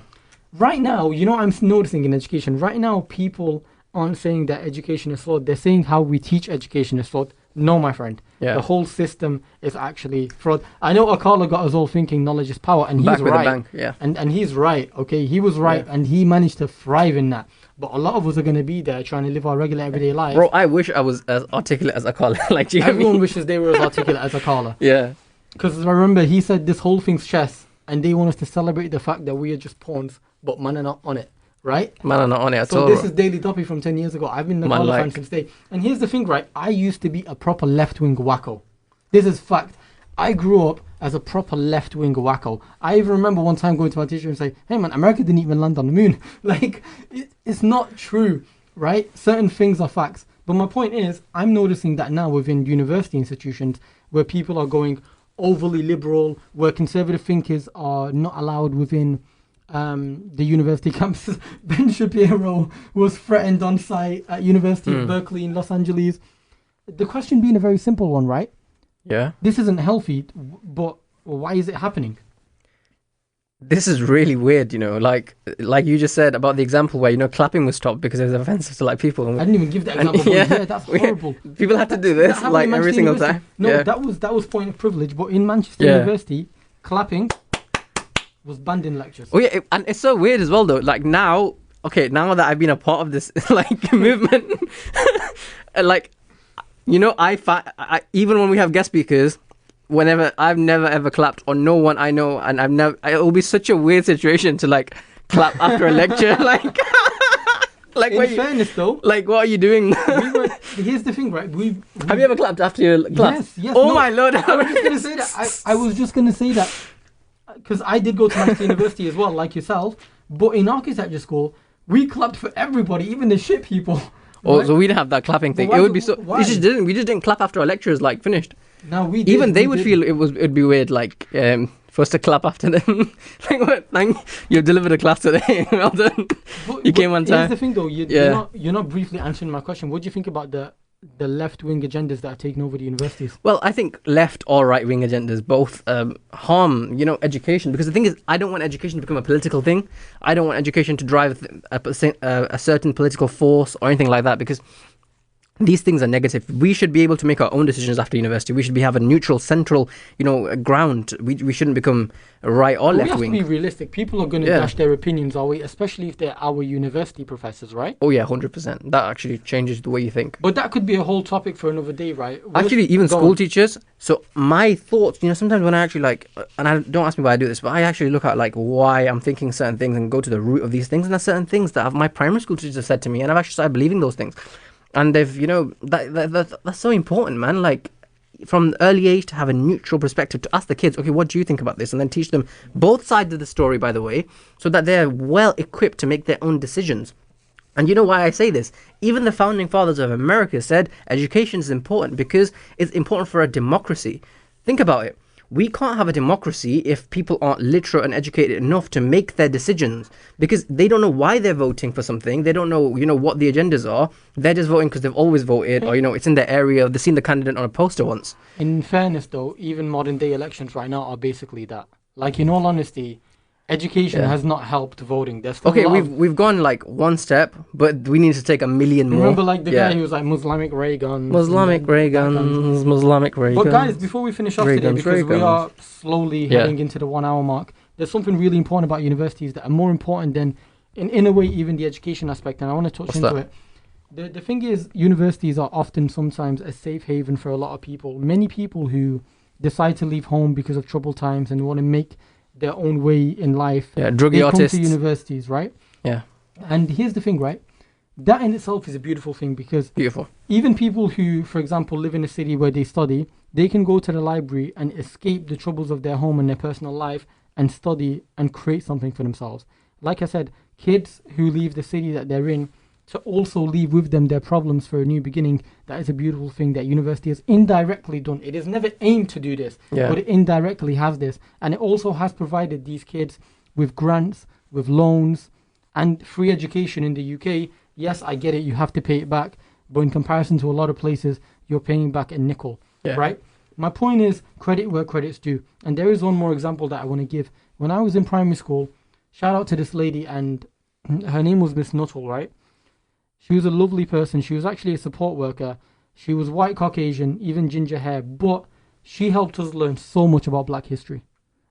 [SPEAKER 1] right now, I'm noticing in education, right now, people aren't saying that education is flawed. They're saying how we teach education is flawed. No, my friend.
[SPEAKER 2] Yeah.
[SPEAKER 1] The whole system is actually fraud. I know Akala got us all thinking knowledge is power, and
[SPEAKER 2] Back
[SPEAKER 1] he's
[SPEAKER 2] with
[SPEAKER 1] right.
[SPEAKER 2] the bank. Yeah.
[SPEAKER 1] And he's right, okay? He was right,
[SPEAKER 2] Yeah.
[SPEAKER 1] and he managed to thrive in that. But a lot of us are going to be there trying to live our regular everyday lives.
[SPEAKER 2] Bro, I wish I was as articulate as Akala. Like, do you get
[SPEAKER 1] Everyone
[SPEAKER 2] me?
[SPEAKER 1] wishes they were as articulate as Akala.
[SPEAKER 2] Yeah.
[SPEAKER 1] Because remember, he said this whole thing's chess, and they want us to celebrate the fact that we are just pawns, but man are not on it, right?
[SPEAKER 2] Man, I'm not on it at
[SPEAKER 1] So
[SPEAKER 2] all.
[SPEAKER 1] this
[SPEAKER 2] bro.
[SPEAKER 1] is Daily Doppy from 10 years ago. I've been a
[SPEAKER 2] Man,
[SPEAKER 1] Akala fan
[SPEAKER 2] like-
[SPEAKER 1] since day. And here's the thing, right? I used to be a proper left-wing wacko. This is fact. I grew up as a proper left-wing wacko. I even remember one time going to my teacher and say, hey man, America didn't even land on the moon. Like, it's not true, right? Certain things are facts. But my point is, I'm noticing that now within university institutions where people are going overly liberal, where conservative thinkers are not allowed within the university campuses. Ben Shapiro was threatened on site at University of Berkeley in Los Angeles. The question being a very simple one, right?
[SPEAKER 2] Yeah.
[SPEAKER 1] This isn't healthy, but why is it happening?
[SPEAKER 2] This is really weird, like you just said about the example where, clapping was stopped because it was offensive to, like, people.
[SPEAKER 1] I didn't even give that
[SPEAKER 2] And-
[SPEAKER 1] example, but
[SPEAKER 2] yeah.
[SPEAKER 1] yeah, that's horrible.
[SPEAKER 2] People had to do
[SPEAKER 1] That
[SPEAKER 2] this,
[SPEAKER 1] happened
[SPEAKER 2] like,
[SPEAKER 1] in
[SPEAKER 2] every
[SPEAKER 1] Manchester
[SPEAKER 2] single
[SPEAKER 1] University.
[SPEAKER 2] time.
[SPEAKER 1] No,
[SPEAKER 2] Yeah.
[SPEAKER 1] that was point of privilege, but in Manchester
[SPEAKER 2] Yeah.
[SPEAKER 1] University, clapping was banned in lectures.
[SPEAKER 2] Oh yeah, and it's so weird as well though. Like now that I've been a part of this like movement, like I even when we have guest speakers, whenever I've never ever clapped on no one I know, and it will be such a weird situation to like clap after a lecture, like like
[SPEAKER 1] In fairness, though,
[SPEAKER 2] like what are you doing?
[SPEAKER 1] here's the thing, right?
[SPEAKER 2] Have you ever clapped after your class?
[SPEAKER 1] Yes.
[SPEAKER 2] Oh
[SPEAKER 1] no,
[SPEAKER 2] my lord!
[SPEAKER 1] I was just gonna say that. I was just gonna say that because I did go to Manchester University as well, like yourself. But in architecture school, we clapped for everybody, even the shit people.
[SPEAKER 2] Oh,
[SPEAKER 1] right?
[SPEAKER 2] so we didn't have that clapping thing.
[SPEAKER 1] But why
[SPEAKER 2] It would
[SPEAKER 1] do-
[SPEAKER 2] be so.
[SPEAKER 1] why?
[SPEAKER 2] We just didn't clap after our lectures. Like finished.
[SPEAKER 1] Now we did,
[SPEAKER 2] Even they
[SPEAKER 1] we
[SPEAKER 2] would
[SPEAKER 1] did.
[SPEAKER 2] feel it'd be weird, like for us to clap after them. Like what? Thank you delivered a class today. Well done. You came on
[SPEAKER 1] Here's
[SPEAKER 2] time.
[SPEAKER 1] the thing, though.
[SPEAKER 2] Yeah.
[SPEAKER 1] You're not briefly answering my question. What do you think about the left-wing agendas that are taking over the universities?
[SPEAKER 2] Well, I think left or right wing agendas both harm, education. Because the thing is, I don't want education to become a political thing. I don't want education to drive a certain political force or anything like that. Because these things are negative. We should be able to make our own decisions after university. We should have a neutral, central, ground. We shouldn't become right or
[SPEAKER 1] But we
[SPEAKER 2] left
[SPEAKER 1] have to
[SPEAKER 2] wing.
[SPEAKER 1] be realistic. People are going to
[SPEAKER 2] Yeah.
[SPEAKER 1] dash their opinions our way, especially if they're our university professors, right?
[SPEAKER 2] Oh yeah, 100%. That actually changes the way you think.
[SPEAKER 1] But that could be a whole topic for another day, right?
[SPEAKER 2] Actually, even
[SPEAKER 1] Go
[SPEAKER 2] school
[SPEAKER 1] on.
[SPEAKER 2] teachers. So my thoughts, sometimes when I actually and I don't ask me why I do this, but I actually look at why I'm thinking certain things and go to the root of these things. And there's certain things that my primary school teachers have said to me, and I've actually started believing those things. And they've, that's so important, man. Like from an early age to have a neutral perspective, to ask the kids, okay, what do you think about this? And then teach them both sides of the story, by the way, so that they're well equipped to make their own decisions. And you know why I say this? Even the founding fathers of America said education is important because it's important for a democracy. think about it. We can't have a democracy if people aren't literate and educated enough to make their decisions, because they don't know why they're voting for something. They don't know, what the agendas are. They're just voting because they've always voted, or it's in their area. They've seen the candidate on a poster once.
[SPEAKER 1] In fairness, though, even modern day elections right now are basically that. Like, in all honesty, education has not helped voting. There's still
[SPEAKER 2] We've gone like one step, but we need to take a million more.
[SPEAKER 1] Remember, like the guy who was like Muslimic Reagan. But guys, before we finish off today, because we are slowly heading into the 1 hour mark, there's something really important about universities that are more important than, in a way, even the education aspect. And I want to touch into it. The thing is, universities are often sometimes a safe haven for a lot of people. Many people who decide to leave home because of troubled times and want to make their own way in life.
[SPEAKER 2] Yeah, druggy artists.
[SPEAKER 1] Come to universities, right?
[SPEAKER 2] Yeah.
[SPEAKER 1] And here's the thing, right? That in itself is a beautiful thing, because even people who, for example, live in a city where they study, they can go to the library and escape the troubles of their home and their personal life and study and create something for themselves. Like I said, kids who leave the city that they're in to also leave with them their problems for a new beginning, that is a beautiful thing that university has indirectly done. It has never aimed to do this, but it indirectly has this. And it also has provided these kids with grants, with loans, and free education in the UK. Yes, I get it, you have to pay it back, but in comparison to a lot of places, you're paying back a nickel, right? My point is, credit where credit's due. And there is one more example that I want to give. When I was in primary school, shout out to this lady, and her name was Miss Nuttall, right? She was a lovely person. She was actually a support worker. She was white Caucasian, even ginger hair, but she helped us learn so much about Black history.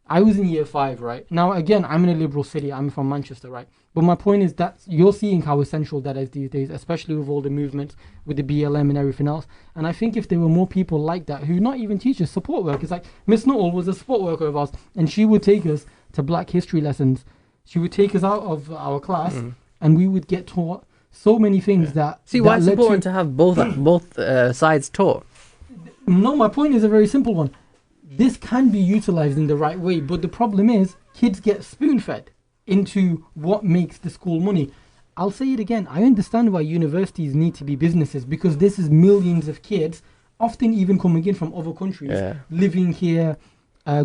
[SPEAKER 1] I was in year 5, right? Now, again, I'm in a liberal city. I'm from Manchester, right? But my point is that you're seeing how essential that is these days, especially with all the movements, with the BLM and everything else. And I think if there were more people like that, who not even teachers, support workers, like Miss Nuttall was a support worker of ours, and she would take us to Black history lessons. She would take us out of our class, and we would get taught so many things that...
[SPEAKER 2] See, why it's important to have both sides taught?
[SPEAKER 1] No, my point is a very simple one. This can be utilized in the right way, but the problem is kids get spoon-fed into what makes the school money. I'll say it again. I understand why universities need to be businesses, because this is millions of kids, often even coming in from other countries, living here,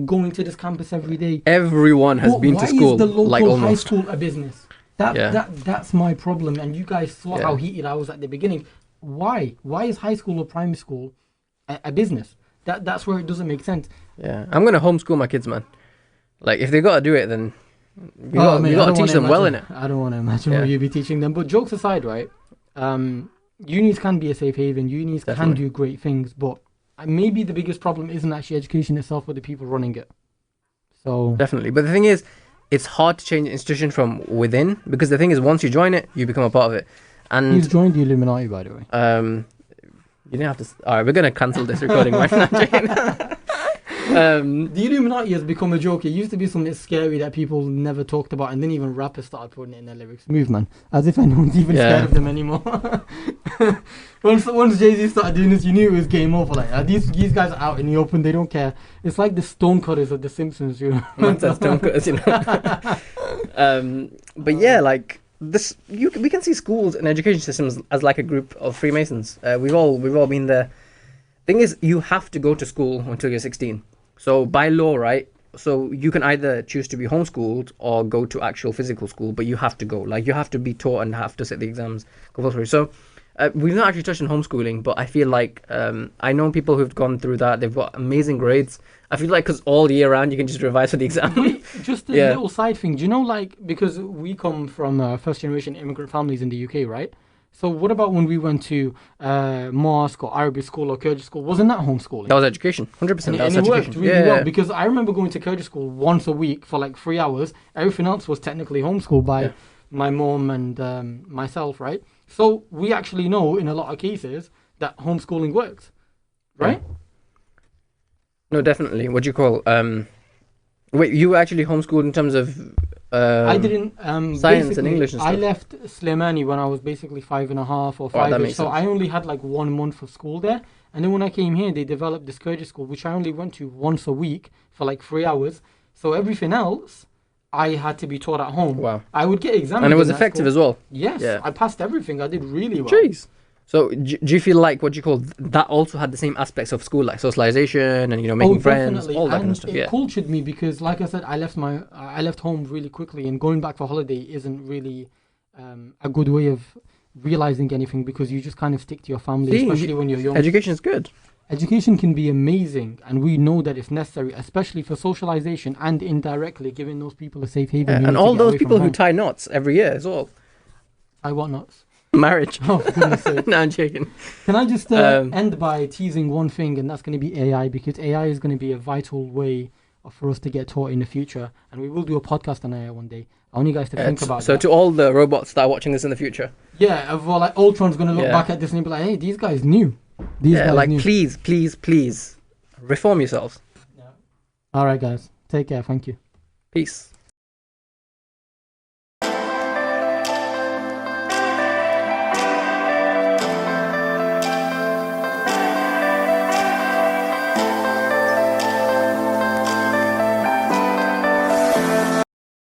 [SPEAKER 1] going to this campus every day.
[SPEAKER 2] Everyone has been to school.
[SPEAKER 1] Why is the local
[SPEAKER 2] like
[SPEAKER 1] high school a business? That's my problem. And you guys saw how heated I was at the beginning. Why? Why is high school or primary school a business? That's where it doesn't make sense.
[SPEAKER 2] Yeah, I'm gonna homeschool my kids, man. Like, if they gotta do it, then you gotta teach them well in it.
[SPEAKER 1] I don't want to imagine what you'd be teaching them. But jokes aside, right? Unis can be a safe haven. Unis can do great things, but maybe the biggest problem isn't actually education itself, but the people running it. So
[SPEAKER 2] definitely, but the thing is, it's hard to change an institution from within, because the thing is, once you join it, you become a part of it. And
[SPEAKER 1] he's joined the Illuminati, by the way.
[SPEAKER 2] You didn't have to. All right, we're gonna cancel this recording right now, Jane.
[SPEAKER 1] The Illuminati has become a joke. It used to be something scary that people never talked about, and then even rappers started putting it in their lyrics. Move, man. As if anyone's even scared of them anymore. Once Jay-Z started doing this, you knew it was game over. Like, these guys are out in the open. They don't care. It's like the stonecutters of The Simpsons, you know.
[SPEAKER 2] Man said stonecutters, you know. But yeah, like this, we can see schools and education systems as like a group of Freemasons. We've all been there. Thing is, you have to go to school until you're 16. So by law, right? So you can either choose to be homeschooled or go to actual physical school, but you have to go. Like, you have to be taught and have to sit the exams compulsory. So we've not actually touched on homeschooling, but I feel like I know people who've gone through that. They've got amazing grades. I feel like because all year round you can just revise for the exam.
[SPEAKER 1] Just a little side thing. Do you know, like, because we come from first generation immigrant families in the UK, right? So what about when we went to mosque or Arabic school or Kurdish school? Wasn't that homeschooling?
[SPEAKER 2] That was education, 100%. That was
[SPEAKER 1] and
[SPEAKER 2] education.
[SPEAKER 1] It worked really well, because I remember going to Kurdish school once a week for like 3 hours. Everything else was technically homeschooled by my mom and myself, right? So we actually know in a lot of cases that homeschooling works, right?
[SPEAKER 2] Yeah. No, definitely. What do you call? Wait, you were actually homeschooled in terms of
[SPEAKER 1] I didn't
[SPEAKER 2] science and English and stuff.
[SPEAKER 1] I left Slimani when I was basically 5.5 or 5. So I only had like 1 month of school there. And then when I came here, they developed this Kurdish school, which I only went to once a week for like 3 hours. So everything else, I had to be taught at home.
[SPEAKER 2] Wow.
[SPEAKER 1] I would get examined.
[SPEAKER 2] And it was effective as well.
[SPEAKER 1] Yes. Yeah. I passed everything. I did really well.
[SPEAKER 2] Jeez. So do you feel like what you call that also had the same aspects of school, like socialization and making friends,
[SPEAKER 1] definitely.
[SPEAKER 2] all that kind
[SPEAKER 1] And
[SPEAKER 2] of stuff?
[SPEAKER 1] it
[SPEAKER 2] Yeah.
[SPEAKER 1] cultured me because, like I said, I left home really quickly, and going back for holiday isn't really a good way of realizing anything because you just kind of stick to your family,
[SPEAKER 2] See,
[SPEAKER 1] especially when you're young.
[SPEAKER 2] education is good.
[SPEAKER 1] Education can be amazing, and we know that it's necessary, especially for socialization and indirectly giving those people a safe haven.
[SPEAKER 2] Yeah,
[SPEAKER 1] who
[SPEAKER 2] and
[SPEAKER 1] need to
[SPEAKER 2] all
[SPEAKER 1] get
[SPEAKER 2] those
[SPEAKER 1] away from
[SPEAKER 2] people who
[SPEAKER 1] home.
[SPEAKER 2] tie knots every year as well.
[SPEAKER 1] I want nuts.
[SPEAKER 2] Marriage.
[SPEAKER 1] Oh, for goodness sake.
[SPEAKER 2] No, I'm joking.
[SPEAKER 1] Can I just end by teasing one thing, and that's going to be AI, because AI is going to be a vital way for us to get taught in the future, and we will do a podcast on AI one day. I want you guys to think about
[SPEAKER 2] So
[SPEAKER 1] that.
[SPEAKER 2] to all the robots that are watching this in the future,
[SPEAKER 1] Well, like Ultron's going to look
[SPEAKER 2] Yeah.
[SPEAKER 1] back at this and be like, hey, these guys knew. These
[SPEAKER 2] yeah,
[SPEAKER 1] guys
[SPEAKER 2] like
[SPEAKER 1] knew.
[SPEAKER 2] please reform yourselves.
[SPEAKER 1] All right, guys. Take care. Thank you.
[SPEAKER 2] Peace.